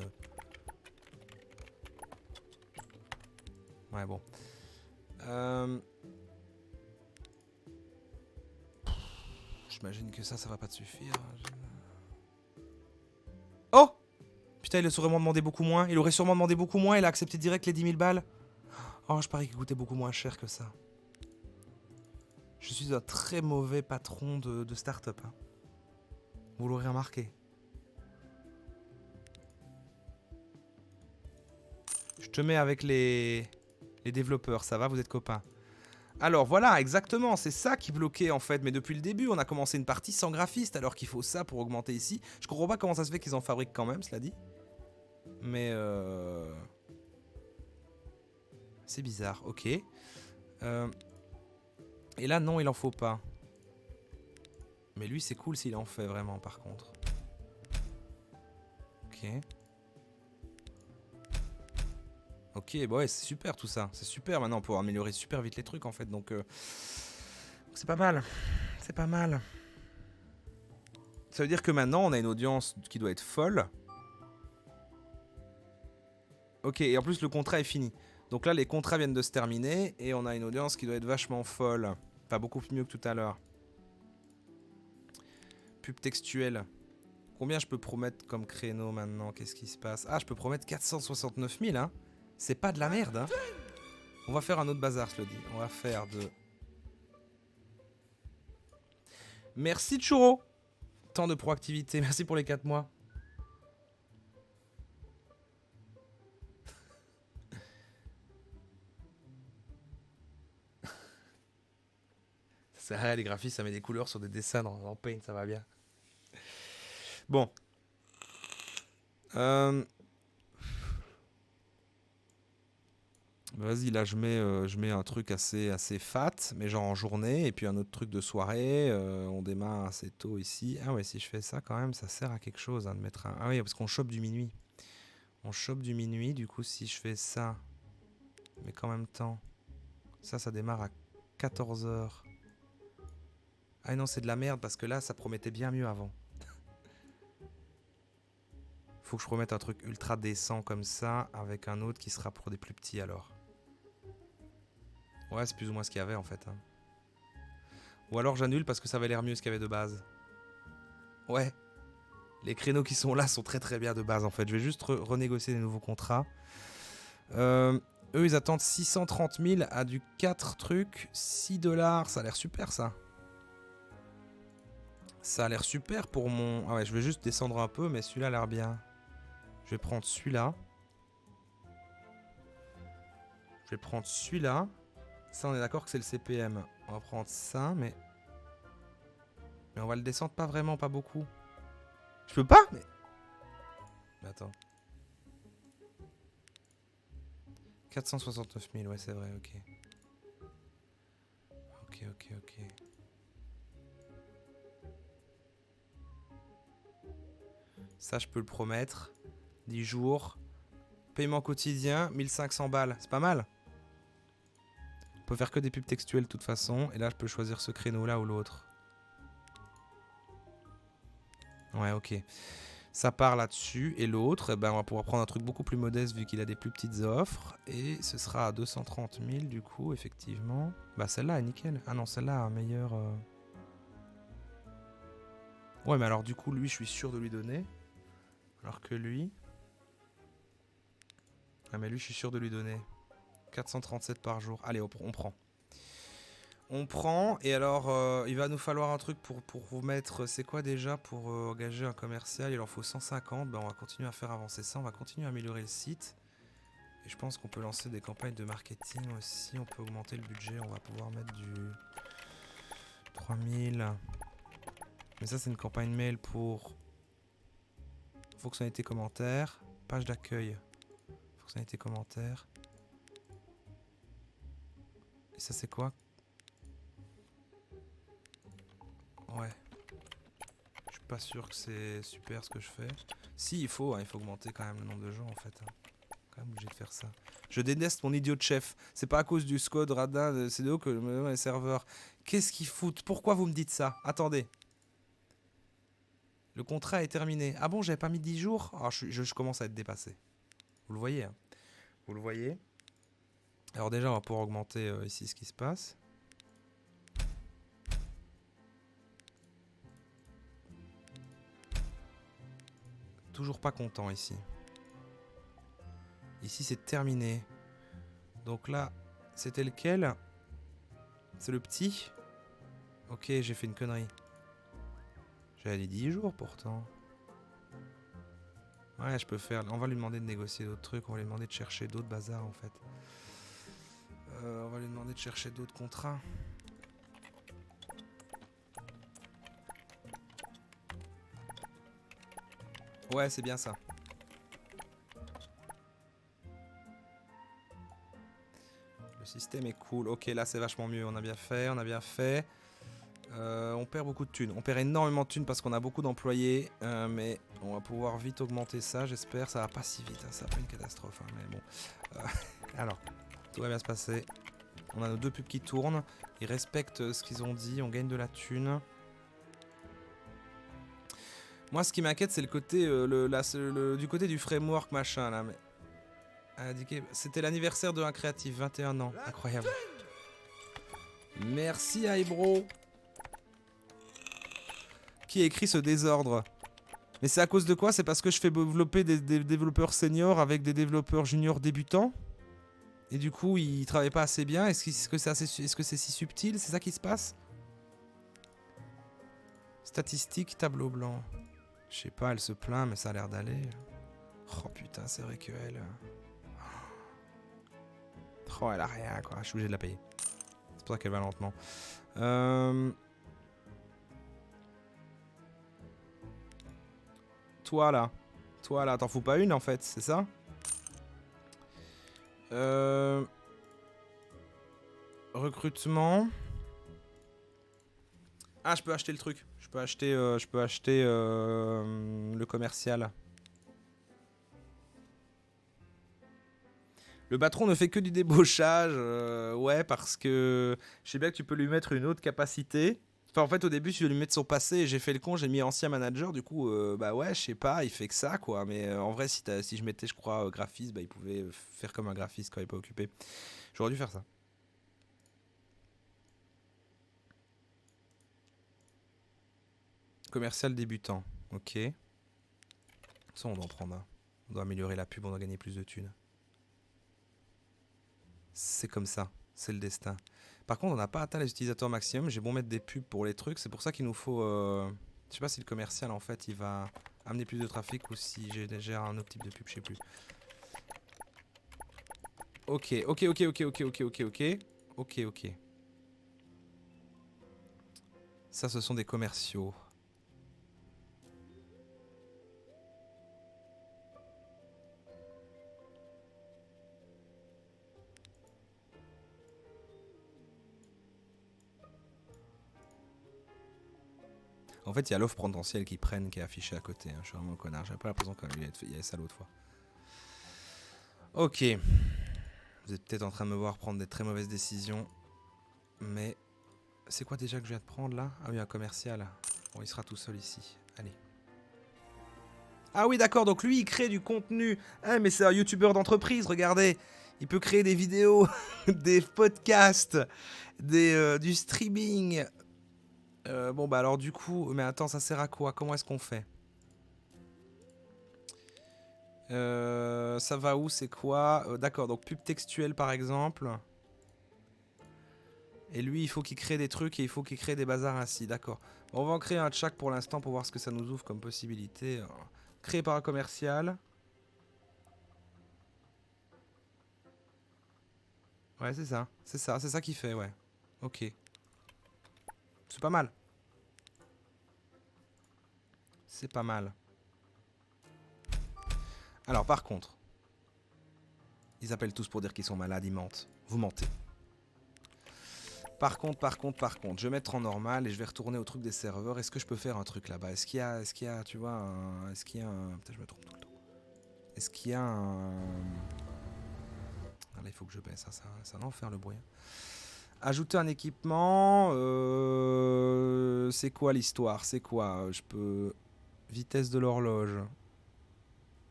Ouais, bon. J'imagine que ça va pas te suffire. Oh! Putain, il aurait sûrement demandé beaucoup moins. Il a accepté direct les 10 000 balles. Oh, je parie qu'il coûtait beaucoup moins cher que ça. Je suis un très mauvais patron de start-up. Hein. Vous l'aurez remarqué. Je te mets avec les développeurs, ça va, vous êtes copains. Alors voilà, exactement, c'est ça qui bloquait en fait. Mais depuis le début, on a commencé une partie sans graphiste, alors qu'il faut ça pour augmenter ici. Je comprends pas comment ça se fait qu'ils en fabriquent quand même, cela dit. Mais c'est bizarre, ok. Et là, non, il en faut pas. Mais lui, c'est cool s'il en fait vraiment, par contre. Ok. Ok, bah ouais, c'est super tout ça. C'est super maintenant, on peut améliorer super vite les trucs en fait. Donc, c'est pas mal. C'est pas mal. Ça veut dire que maintenant, on a une audience qui doit être folle. Ok, et en plus, le contrat est fini. Donc là, les contrats viennent de se terminer et on a une audience qui doit être vachement folle. Enfin, beaucoup mieux que tout à l'heure. Pub textuelle. Combien je peux promettre comme créneau maintenant? Qu'est-ce qui se passe? Ah, je peux promettre 469 000, hein. C'est pas de la merde, hein. On va faire un autre bazar, je le dis. On va faire de... Merci Churro. Tant de proactivité. Merci pour les 4 mois. C'est vrai, les graphistes, ça met des couleurs sur des dessins dans Paint, ça va bien. Bon. Vas-y, là, je mets un truc assez fat, mais genre en journée, et puis un autre truc de soirée. On démarre assez tôt ici. Ah ouais, si je fais ça, quand même, ça sert à quelque chose, hein, de mettre un... Ah oui, parce qu'on chope du minuit. On chope du minuit, du coup, si je fais ça, mais qu'en même temps, ça démarre à 14 h. Ah non, c'est de la merde, parce que là, ça promettait bien mieux avant. Faut que je promette un truc ultra décent comme ça, avec un autre qui sera pour des plus petits, alors. Ouais, c'est plus ou moins ce qu'il y avait, en fait. Hein. Ou alors j'annule parce que ça avait l'air mieux ce qu'il y avait de base. Ouais. Les créneaux qui sont là sont très très bien de base, en fait. Je vais juste renégocier des nouveaux contrats. Eux, ils attendent 630 000 à du 4 trucs. 6 $. Ça a l'air super, ça. Ça a l'air super pour mon... Ah ouais, je vais juste descendre un peu, mais celui-là a l'air bien. Je vais prendre celui-là. Je vais prendre celui-là. Ça, on est d'accord que c'est le CPM. On va prendre ça, mais on va le descendre pas vraiment, pas beaucoup. Je peux pas, mais attends. 469 000, ouais, c'est vrai, ok. Ok. Ça, je peux le promettre. 10 jours. Paiement quotidien, 1500 balles. C'est pas mal. On peut faire que des pubs textuelles de toute façon. Et là, je peux choisir ce créneau-là ou l'autre. Ouais, ok. Ça part là-dessus. Et l'autre, eh ben, on va pouvoir prendre un truc beaucoup plus modeste vu qu'il a des plus petites offres. Et ce sera à 230 000 du coup, effectivement. Bah, celle-là est nickel. Ah non, celle-là a un meilleur... Ouais, mais alors du coup, lui, je suis sûr de lui donner. Alors que lui... Ah, mais lui, je suis sûr de lui donner. 437 par jour. Allez, on prend. On prend, et alors il va nous falloir un truc pour vous mettre... C'est quoi déjà pour engager un commercial? Il en faut 150. Ben, on va continuer à faire avancer ça. On va continuer à améliorer le site. Et je pense qu'on peut lancer des campagnes de marketing aussi. On peut augmenter le budget. On va pouvoir mettre du 3000. Mais ça, c'est une campagne mail pour fonctionnalité commentaire. Page d'accueil. Fonctionnalité commentaire. Et ça, c'est quoi? Ouais. Je suis pas sûr que c'est super ce que je fais. Si, il faut augmenter quand même le nombre de gens en fait. Hein. Quand même obligé de faire ça. Je déteste mon idiot de chef. C'est pas à cause du SCO de Radin de CDO que les serveurs. Qu'est-ce qu'ils foutent? Pourquoi vous me dites ça? Attendez. Le contrat est terminé. Ah bon, j'avais pas mis 10 jours? Ah, je commence à être dépassé. Vous le voyez, hein. Vous le voyez. Alors déjà, on va pouvoir augmenter ici ce qui se passe. Toujours pas content ici. Ici, c'est terminé. Donc là, c'était lequel? C'est le petit? Ok, j'ai fait une connerie. J'avais dit 10 jours pourtant. Ouais, je peux faire... On va lui demander de négocier d'autres trucs. On va lui demander de chercher d'autres bazars en fait. On va lui demander de chercher d'autres contrats. Ouais, c'est bien ça. Le système est cool. Ok, là c'est vachement mieux. On a bien fait, on a bien fait. On perd beaucoup de thunes. On perd énormément de thunes parce qu'on a beaucoup d'employés. Mais on va pouvoir vite augmenter ça, j'espère. Ça va pas si vite, hein. C'est pas une catastrophe. Hein, mais bon. Alors, tout va bien se passer. On a nos 2 pubs qui tournent. Ils respectent ce qu'ils ont dit. On gagne de la thune. Moi, ce qui m'inquiète, c'est le côté, du côté du framework machin là. Mais c'était l'anniversaire de un créatif, 21 ans. Incroyable. Merci Ibro. Qui a écrit ce désordre? Mais c'est à cause de quoi? C'est parce que je fais développer des développeurs seniors avec des développeurs juniors débutants? Et du coup, ils travaillent pas assez bien? Est-ce que c'est si subtil? C'est ça qui se passe? Statistiques, tableau blanc. Je sais pas, elle se plaint, mais ça a l'air d'aller. Oh putain, c'est vrai qu'elle... Oh, elle a rien, quoi. Je suis obligé de la payer. C'est pour ça qu'elle va lentement. Toi, là, t'en fous pas une, en fait, c'est ça? Recrutement. Ah, je peux acheter le truc. Je peux acheter le commercial. Le patron ne fait que du débauchage. Ouais, parce que je sais bien que tu peux lui mettre une autre capacité. Enfin, en fait, au début, tu veux lui mettre son passé et j'ai fait le con, j'ai mis ancien manager. Du coup, bah ouais, je sais pas, il fait que ça, quoi. Mais en vrai, si je mettais, je crois, graphiste, bah il pouvait faire comme un graphiste quand il est pas occupé. J'aurais dû faire ça. Commercial débutant, ok. Ça, on doit en prendre un. On doit améliorer la pub, on doit gagner plus de thunes. C'est comme ça, c'est le destin. Par contre, on n'a pas atteint les utilisateurs maximum. J'ai bon mettre des pubs pour les trucs. C'est pour ça qu'il nous faut... Je sais pas si le commercial, en fait, il va amener plus de trafic ou si j'ai un autre type de pub, je sais plus. Ok. Ok. Ça, ce sont des commerciaux. En fait, il y a l'offre potentielle qu'ils prennent qui est affichée à côté. Hein. Je suis vraiment un connard. J'avais pas l'impression qu'il y avait ça l'autre fois. Ok. Vous êtes peut-être en train de me voir prendre des très mauvaises décisions. Mais... C'est quoi déjà que je viens de prendre là? Ah oui, un commercial. Bon, il sera tout seul ici. Allez. Ah oui, d'accord. Donc lui, il crée du contenu. Ah, mais c'est un youtubeur d'entreprise, regardez. Il peut créer des vidéos, des podcasts, du streaming. Bon, bah alors du coup... Mais attends, ça sert à quoi? Comment est-ce qu'on fait? Ça va où? C'est quoi? D'accord, donc pub textuelle par exemple. Et lui, il faut qu'il crée des trucs et il faut qu'il crée des bazars ainsi, d'accord. Bon, on va en créer un de chaque pour l'instant pour voir ce que ça nous ouvre comme possibilité. Alors, créé par un commercial. Ouais, c'est ça qu'il fait, ouais. Ok. C'est pas mal. C'est pas mal. Alors, par contre, ils appellent tous pour dire qu'ils sont malades, ils mentent. Vous mentez. Par contre, je vais mettre en normal et je vais retourner au truc des serveurs. Est-ce que je peux faire un truc là-bas? Est-ce qu'il y a, tu vois, est-ce qu'il y a un... Putain, je me trompe tout le temps. Est-ce qu'il y a un... Ah là, il faut que je baisse, ça va en faire le bruit. Ajouter un équipement, c'est quoi l'histoire? C'est quoi? Je peux... Vitesse de l'horloge.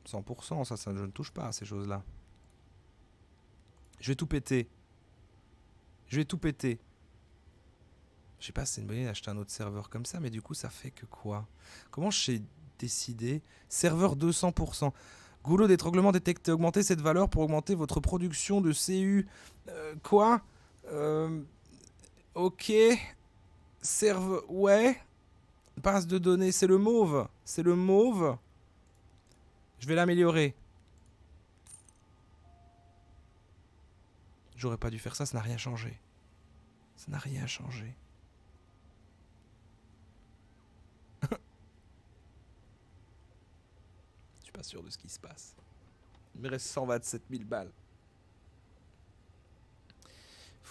100%, ça, je ne touche pas à ces choses-là. Je vais tout péter. Je sais pas si c'est une bonne idée d'acheter un autre serveur comme ça, mais du coup, ça fait que quoi? Comment j'ai décidé? Serveur 200%. Goulot d'étranglement détecté. Augmentez cette valeur pour augmenter votre production de CU. Quoi? Ok. Serveur... Ouais. Base de données, c'est le mauve. C'est le mauve. Je vais l'améliorer. J'aurais pas dû faire ça, ça n'a rien changé. Ça n'a rien changé. Je suis pas sûr de ce qui se passe. Il me reste 127 000 balles.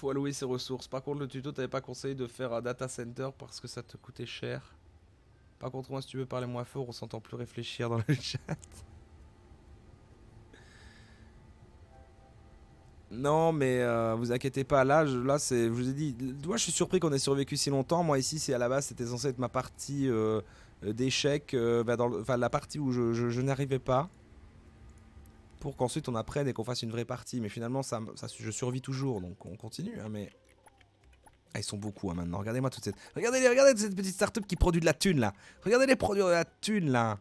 faut allouer ses ressources. Par contre, le tuto t'avait pas conseillé de faire un data center parce que ça te coûtait cher. Par contre, moi, si tu veux parler moins fort, on s'entend plus réfléchir dans le chat. Non, mais vous inquiétez pas, là, je vous ai dit, moi je suis surpris qu'on ait survécu si longtemps. Moi ici, c'est à la base, c'était censé être ma partie d'échecs, enfin la partie où je n'arrivais pas, pour qu'ensuite on apprenne et qu'on fasse une vraie partie. Mais finalement, je survis toujours, donc on continue. Hein, mais ah, ils sont beaucoup hein, maintenant. Regardez-moi toute cette, regardez toute cette petite startup qui produit de la thune là. Regardez-les produire de la thune là.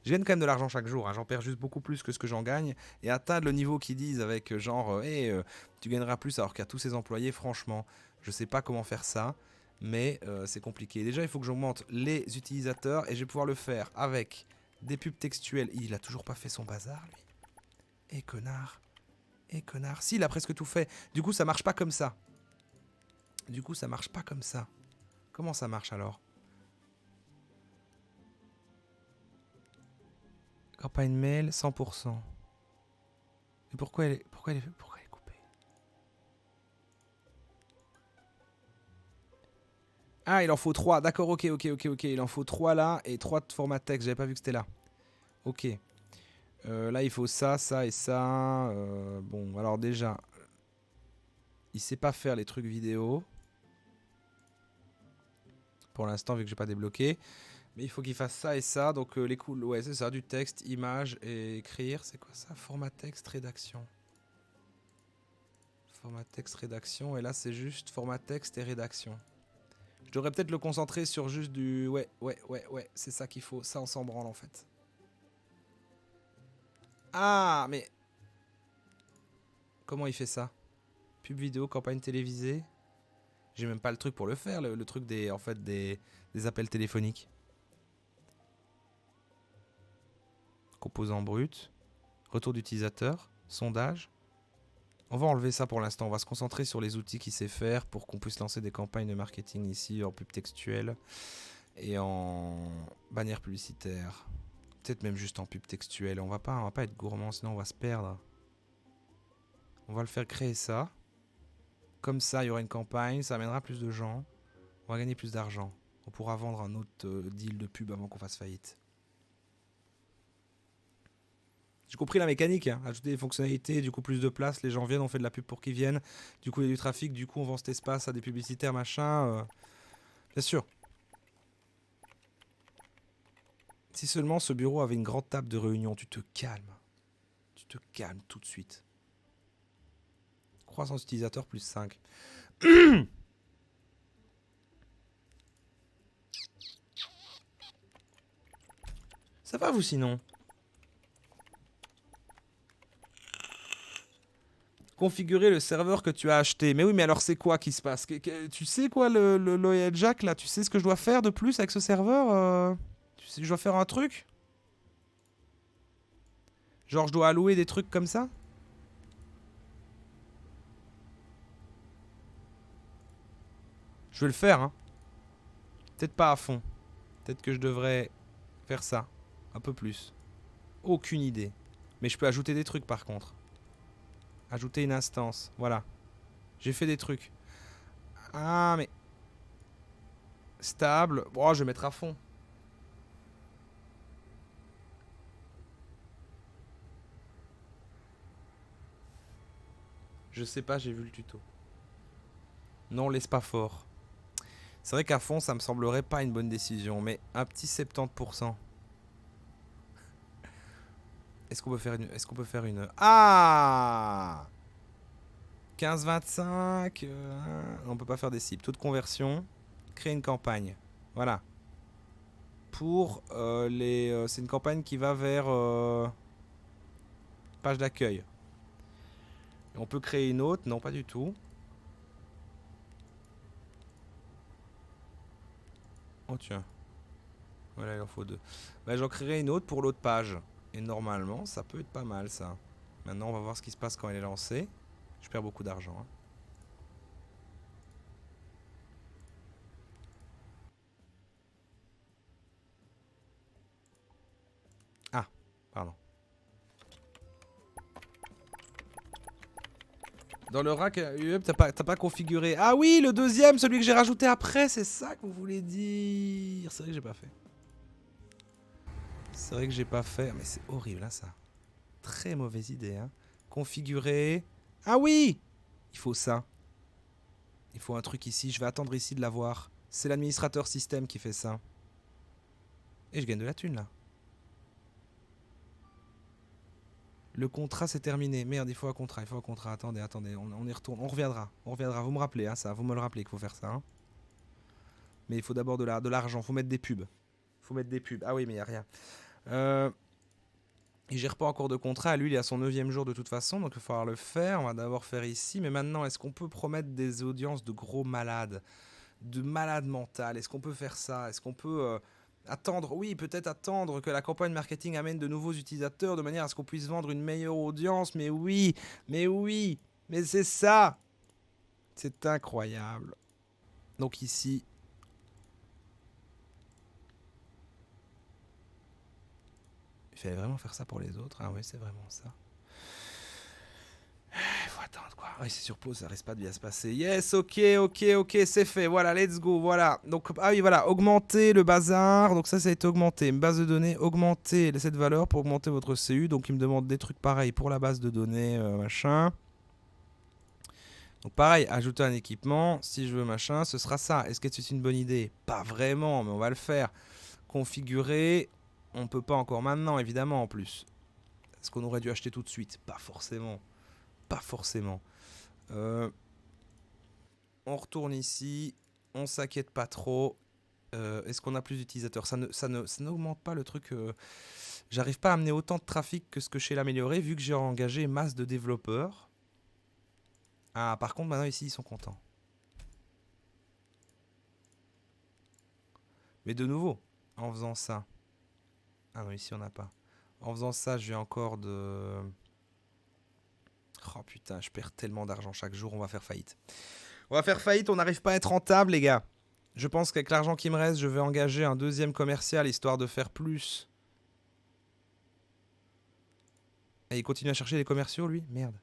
Je gagne quand même de l'argent chaque jour, hein. J'en perds juste beaucoup plus que ce que j'en gagne. Et atteindre le niveau qu'ils disent avec genre, tu gagneras plus alors qu'à tous ces employés, franchement, je sais pas comment faire ça, mais c'est compliqué. Déjà, il faut que j'augmente les utilisateurs et je vais pouvoir le faire avec des pubs textuelles. Il a toujours pas fait son bazar, lui. Et connard. Et connard. Si, il a presque tout fait. Du coup, ça marche pas comme ça. Du coup, ça marche pas comme ça. Comment ça marche alors ? Campagne mail, 100%. Et pourquoi elle est coupée? Ah, il en faut 3. D'accord, ok. Il en faut 3 là et 3 de format texte. J'avais pas vu que c'était là. Ok. Là, il faut ça, ça et ça. Bon, alors déjà, il sait pas faire les trucs vidéo. Pour l'instant, vu que j'ai pas débloqué. Mais il faut qu'il fasse ça et ça. Donc, les cool. Ouais, c'est ça. Du texte, image et écrire. C'est quoi ça? Format texte, rédaction. Format texte, rédaction. Et là, c'est juste format texte et rédaction. Je devrais peut-être le concentrer sur juste du... Ouais. C'est ça qu'il faut. Ça, on s'en branle, en fait. Ah, mais... Comment il fait ça? Pub vidéo, campagne télévisée. J'ai même pas le truc pour le faire, le truc des, en fait, des appels téléphoniques. Composant brut. Retour d'utilisateur. Sondage. On va enlever ça pour l'instant. On va se concentrer sur les outils qu'il sait faire pour qu'on puisse lancer des campagnes de marketing ici en pub textuelle et en bannière publicitaire. Peut-être même juste en pub textuelle. On va pas être gourmand, sinon on va se perdre. On va le faire créer ça. Comme ça, il y aura une campagne, ça amènera plus de gens. On va gagner plus d'argent. On pourra vendre un autre deal de pub avant qu'on fasse faillite. J'ai compris la mécanique, hein. Ajouter des fonctionnalités, du coup plus de place, les gens viennent, on fait de la pub pour qu'ils viennent. Du coup il y a du trafic, du coup on vend cet espace à des publicitaires, machin. Bien sûr. Si seulement ce bureau avait une grande table de réunion, tu te calmes. Tu te calmes tout de suite. Croissance utilisateur plus 5. Ça va vous sinon? Configurer le serveur que tu as acheté. Mais oui, mais alors c'est quoi qui se passe? Tu sais quoi le Loyal Jack là? Tu sais ce que je dois faire de plus avec ce serveur? Tu sais que je dois faire un truc? Genre je dois allouer des trucs comme ça? Je vais le faire, hein. Peut-être pas à fond. Peut-être que je devrais faire ça. Un peu plus. Aucune idée. Mais je peux ajouter des trucs par contre. Ajouter une instance. Voilà. J'ai fait des trucs. Ah, mais... Stable. Bon, je vais mettre à fond. Je sais pas, j'ai vu le tuto. Non, laisse pas fort. C'est vrai qu'à fond, ça me semblerait pas une bonne décision. Mais un petit 70%. Est-ce qu'on peut faire une... Ah 15-25... on peut pas faire des cibles. Taux de conversion. Créer une campagne. Voilà. Pour les... c'est une campagne qui va vers... page d'accueil. On peut créer une autre. Non, pas du tout. Oh tiens. Voilà, il en faut 2. Bah, j'en créerai une autre pour l'autre page. Et normalement, ça peut être pas mal, ça. Maintenant, on va voir ce qui se passe quand elle est lancée. Je perds beaucoup d'argent. Hein. Ah, pardon. Dans le rack UEP, t'as pas configuré. Ah oui, le deuxième, celui que j'ai rajouté après, c'est ça que vous voulez dire. C'est vrai que j'ai pas fait. C'est vrai que j'ai pas fait. Mais c'est horrible, hein, ça. Très mauvaise idée, hein. Configurer. Ah oui! Il faut ça. Il faut un truc ici. Je vais attendre ici de l'avoir. C'est l'administrateur système qui fait ça. Et je gagne de la thune, là. Le contrat c'est terminé. Merde, il faut un contrat, il faut un contrat. Attendez, attendez, on y retourne. On reviendra. On reviendra. Vous me rappelez, hein, ça. Vous me le rappelez qu'il faut faire ça. Hein. Mais il faut d'abord de l'argent. Faut mettre des pubs. Faut mettre des pubs. Ah oui, mais il n'y a rien. Il gère pas encore de contrat. Lui, il est à son 9e jour de toute façon. Donc il va falloir le faire. On va d'abord faire ici. Mais maintenant, est-ce qu'on peut promettre des audiences de gros malades? De malades mentales? Est-ce qu'on peut faire ça? Est-ce qu'on peut... attendre, oui, peut-être attendre que la campagne marketing amène de nouveaux utilisateurs de manière à ce qu'on puisse vendre une meilleure audience. Mais oui, mais c'est ça. C'est incroyable. Donc ici. Il fallait vraiment faire ça pour les autres. Ah ouais, c'est vraiment ça. Il faut attendre quoi. Oui, c'est sur pause, ça risque pas de bien se passer. Yes, ok, c'est fait. Voilà, let's go. Voilà. Donc, ah oui, voilà, augmenter le bazar. Donc, ça a été augmenté. Base de données, augmenter cette valeur pour augmenter votre CU. Donc, il me demande des trucs pareils pour la base de données, machin. Donc, pareil, ajouter un équipement. Si je veux machin, ce sera ça. Est-ce que c'est une bonne idée? Pas vraiment, mais on va le faire. Configurer. On peut pas encore maintenant, évidemment, en plus. Est-ce qu'on aurait dû acheter tout de suite? Pas forcément. Pas forcément. On retourne ici. On s'inquiète pas trop. Est-ce qu'on a plus d'utilisateurs? Ça n'augmente pas le truc. J'arrive pas à amener autant de trafic que ce que je sais l'améliorer vu que j'ai engagé masse de développeurs. Ah, par contre, maintenant ici, ils sont contents. Mais de nouveau, en faisant ça. Ah non, ici, on n'a pas. En faisant ça, je vais encore de... Oh putain, je perds tellement d'argent chaque jour, on va faire faillite. On va faire faillite, on n'arrive pas à être rentable, les gars. Je pense qu'avec l'argent qui me reste, je vais engager un deuxième commercial, histoire de faire plus. Et il continue à chercher les commerciaux, lui? Merde.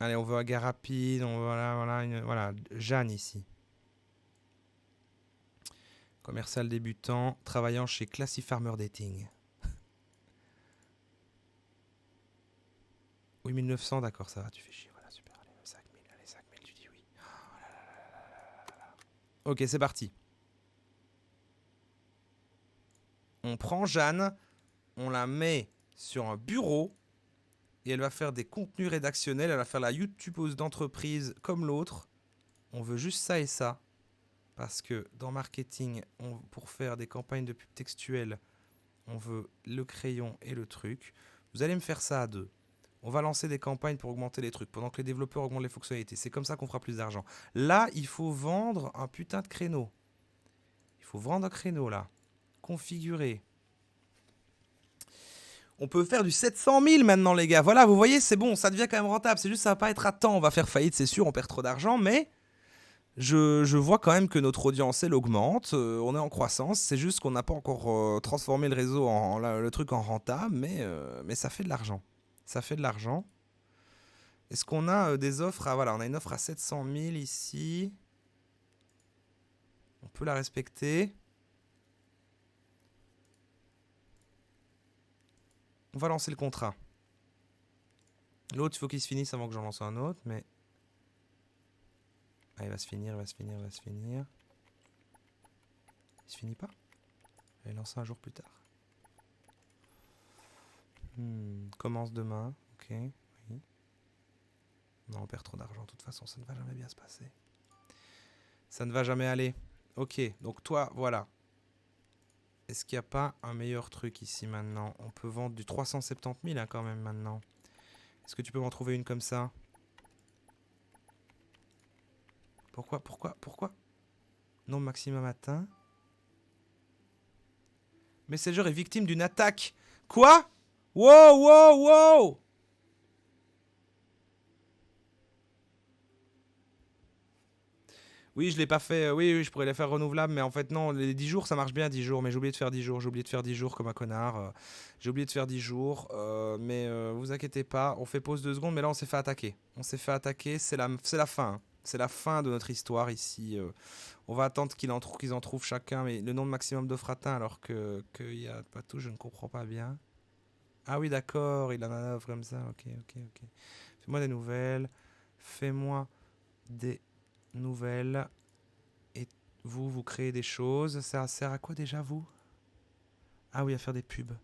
Allez, on veut un gars rapide, on veut, voilà, Jeanne ici. Commercial débutant, travaillant chez Classy Farmer Dating. Oui, 1900, d'accord, ça va, tu fais chier. Voilà, super, allez, 5000, allez, 5000, tu dis oui. Oh là là là. Ok, c'est parti. On prend Jeanne, on la met sur un bureau et elle va faire des contenus rédactionnels, elle va faire la YouTubeuse d'entreprise comme l'autre. On veut juste ça et ça. Parce que dans marketing, pour faire des campagnes de pub textuelles, on veut le crayon et le truc. Vous allez me faire ça à deux. On va lancer des campagnes pour augmenter les trucs, pendant que les développeurs augmentent les fonctionnalités. C'est comme ça qu'on fera plus d'argent. Là, il faut vendre un putain de créneau. Il faut vendre un créneau, là. Configurer. On peut faire du 700 000 maintenant, les gars. Voilà, vous voyez, c'est bon, ça devient quand même rentable. C'est juste, ça va pas être à temps. On va faire faillite, c'est sûr, on perd trop d'argent, mais... Je vois quand même que notre audience, elle augmente, on est en croissance, c'est juste qu'on n'a pas encore transformé le réseau, le truc en rentable, mais ça fait de l'argent. Ça fait de l'argent. Est-ce qu'on a des offres à... Voilà, on a une offre à 700 000 ici. On peut la respecter. On va lancer le contrat. L'autre, il faut qu'il se finisse avant que j'en lance un autre, mais... Ah, il va se finir, il va se finir, il va se finir. Il se finit pas? Je vais lancer un jour plus tard. Commence demain, ok, oui. Non, on perd trop d'argent, de toute façon, ça ne va jamais bien se passer. Ça ne va jamais aller. Ok, donc toi, voilà. Est-ce qu'il n'y a pas un meilleur truc ici maintenant? On peut vendre du 370 000 hein, quand même maintenant. Est-ce que tu peux m'en trouver une comme ça? Pourquoi? Non, maximum atteint. Messenger est victime d'une attaque. Quoi? Wow! Oui, je l'ai pas fait. Oui, oui, je pourrais les faire renouvelables, mais en fait, non. Les 10 jours, ça marche bien, 10 jours. Mais j'ai oublié de faire 10 jours. J'ai oublié de faire 10 jours comme un connard. J'ai oublié de faire 10 jours. Mais vous inquiétez pas. On fait pause 2 secondes, mais là, on s'est fait attaquer. On s'est fait attaquer. C'est la fin, hein. C'est la fin de notre histoire ici. On va attendre qu'ils en trouvent chacun mais le nombre maximum d'offres atteint alors qu'il y a pas tout. Je ne comprends pas bien. Ah oui, d'accord. Il en a un offre comme ça. Ok, ok, ok. Fais-moi des nouvelles. Fais-moi des nouvelles. Et vous créez des choses. Ça sert à quoi déjà, vous? Ah oui, à faire des pubs.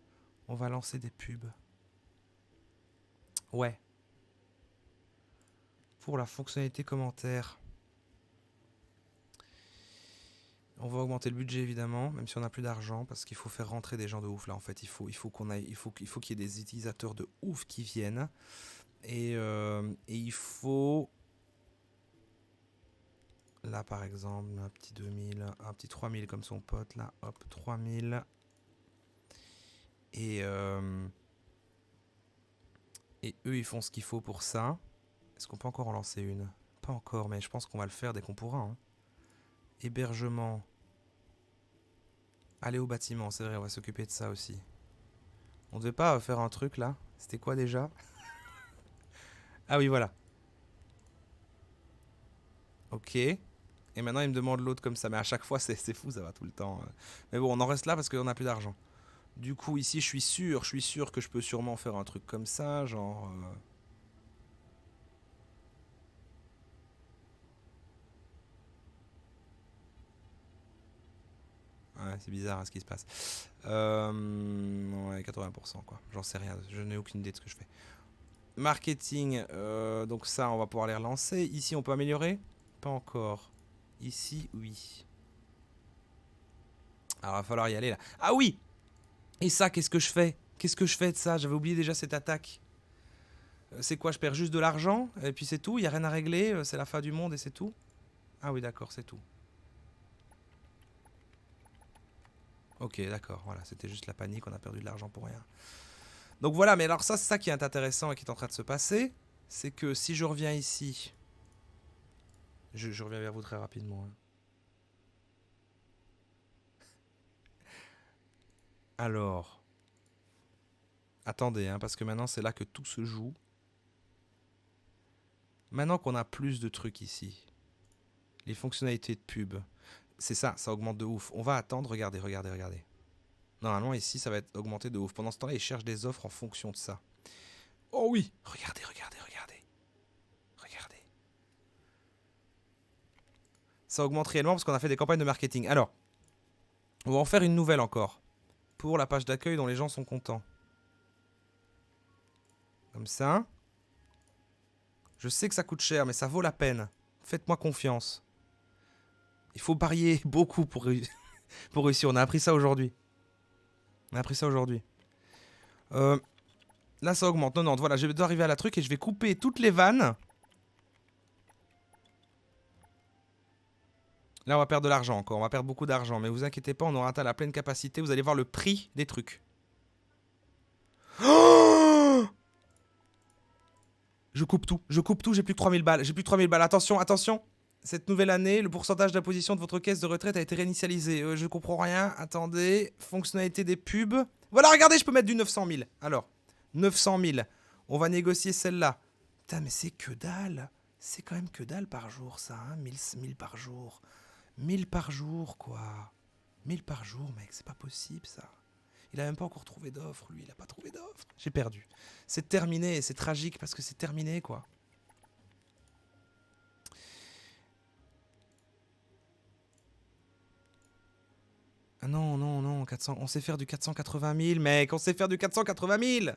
On va lancer des pubs. Ouais. Pour la fonctionnalité commentaire. On va augmenter le budget évidemment, même si on n'a plus d'argent, parce qu'il faut faire rentrer des gens de ouf là en fait. Il faut qu'il y ait des utilisateurs de ouf qui viennent. Et il faut... Là par exemple, un petit 2000, un petit 3000 comme son pote là. Hop, 3000. Et, et eux ils font ce qu'il faut pour ça. Est-ce qu'on peut encore en lancer une? Pas encore, mais je pense qu'on va le faire dès qu'on pourra, hein. Hébergement. Aller au bâtiment, c'est vrai, on va s'occuper de ça aussi. On devait pas faire un truc là? C'était quoi déjà? Ah oui, voilà. Ok. Et maintenant il me demande l'autre comme ça. Mais à chaque fois c'est fou, ça va tout le temps. Mais bon, on en reste là parce qu'on n'a plus d'argent. Du coup ici je suis sûr que je peux sûrement faire un truc comme ça, genre... Ouais, c'est bizarre hein, ce qui se passe. Ouais, 80% quoi. J'en sais rien, je n'ai aucune idée de ce que je fais. Marketing, donc ça on va pouvoir les relancer. Ici on peut améliorer? Pas encore. Ici, oui. Alors il va falloir y aller là. Ah oui! Et ça, qu'est-ce que je fais? Qu'est-ce que je fais de ça? J'avais oublié déjà cette attaque. C'est quoi? Je perds juste de l'argent? Et puis c'est tout? Il n'y a rien à régler? C'est la fin du monde et c'est tout? Ah oui, d'accord, c'est tout. Ok, d'accord, voilà, c'était juste la panique, on a perdu de l'argent pour rien. Donc voilà, mais alors ça, c'est ça qui est intéressant et qui est en train de se passer. C'est que si je reviens ici... Je reviens vers vous très rapidement, hein. Alors... Attendez, hein, parce que maintenant c'est là que tout se joue. Maintenant qu'on a plus de trucs ici, les fonctionnalités de pub, c'est ça, ça augmente de ouf. On va attendre, regardez, regardez, regardez. Normalement ici ça va être augmenté de ouf. Pendant ce temps-là, ils cherchent des offres en fonction de ça. Oh oui, regardez, regardez, regardez. Regardez. Ça augmente réellement parce qu'on a fait des campagnes de marketing. Alors, on va en faire une nouvelle encore. Pour la page d'accueil dont les gens sont contents. Comme ça. Je sais que ça coûte cher, mais ça vaut la peine. Faites-moi confiance. Il faut parier beaucoup pour réussir. On a appris ça aujourd'hui. On a appris ça aujourd'hui. Là, ça augmente. 90. Voilà, je dois arriver à la truc et je vais couper toutes les vannes. Là, on va perdre de l'argent encore. On va perdre beaucoup d'argent. Mais vous inquiétez pas, on aura atteint la pleine capacité. Vous allez voir le prix des trucs. Oh, je coupe tout. Je coupe tout. J'ai plus que 3000 balles. J'ai plus que 3000 balles. Attention, attention. Cette nouvelle année, le pourcentage d'imposition de votre caisse de retraite a été réinitialisé. Je comprends rien. Attendez. Fonctionnalité des pubs. Voilà, regardez, je peux mettre du 900 000. Alors, 900 000. On va négocier celle-là. Putain, mais c'est que dalle. C'est quand même que dalle par jour, ça. Hein, 1000 par jour. 1000 par jour, quoi. 1000 par jour, mec. C'est pas possible, ça. Il a même pas encore trouvé d'offre, lui. Il a pas trouvé d'offre. J'ai perdu. C'est terminé. C'est tragique parce que c'est terminé, quoi. Ah non, non, non, 400, on sait faire du 480 000, mec, on sait faire du 480 000.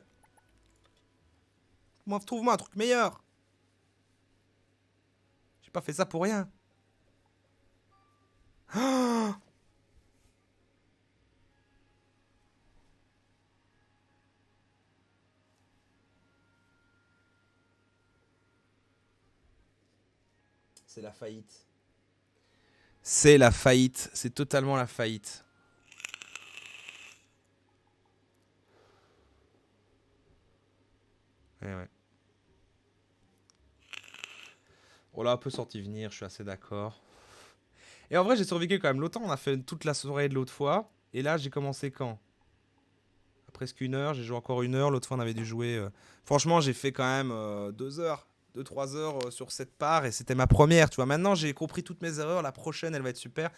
Trouve-moi un truc meilleur. J'ai pas fait ça pour rien. Oh, c'est la faillite. C'est la faillite, c'est totalement la faillite. Ouais, ouais. On l'a un peu senti venir, je suis assez d'accord. Et en vrai, j'ai survécu quand même. L'autre temps, on a fait toute la soirée de l'autre fois. Et là, j'ai commencé quand? Presque 1 heure. J'ai joué encore 1 heure. L'autre fois, on avait dû jouer. Franchement, j'ai fait quand même 2 heures. 2-3 heures sur cette part. Et c'était ma première. Tu vois, maintenant, j'ai compris toutes mes erreurs. La prochaine, elle va être super.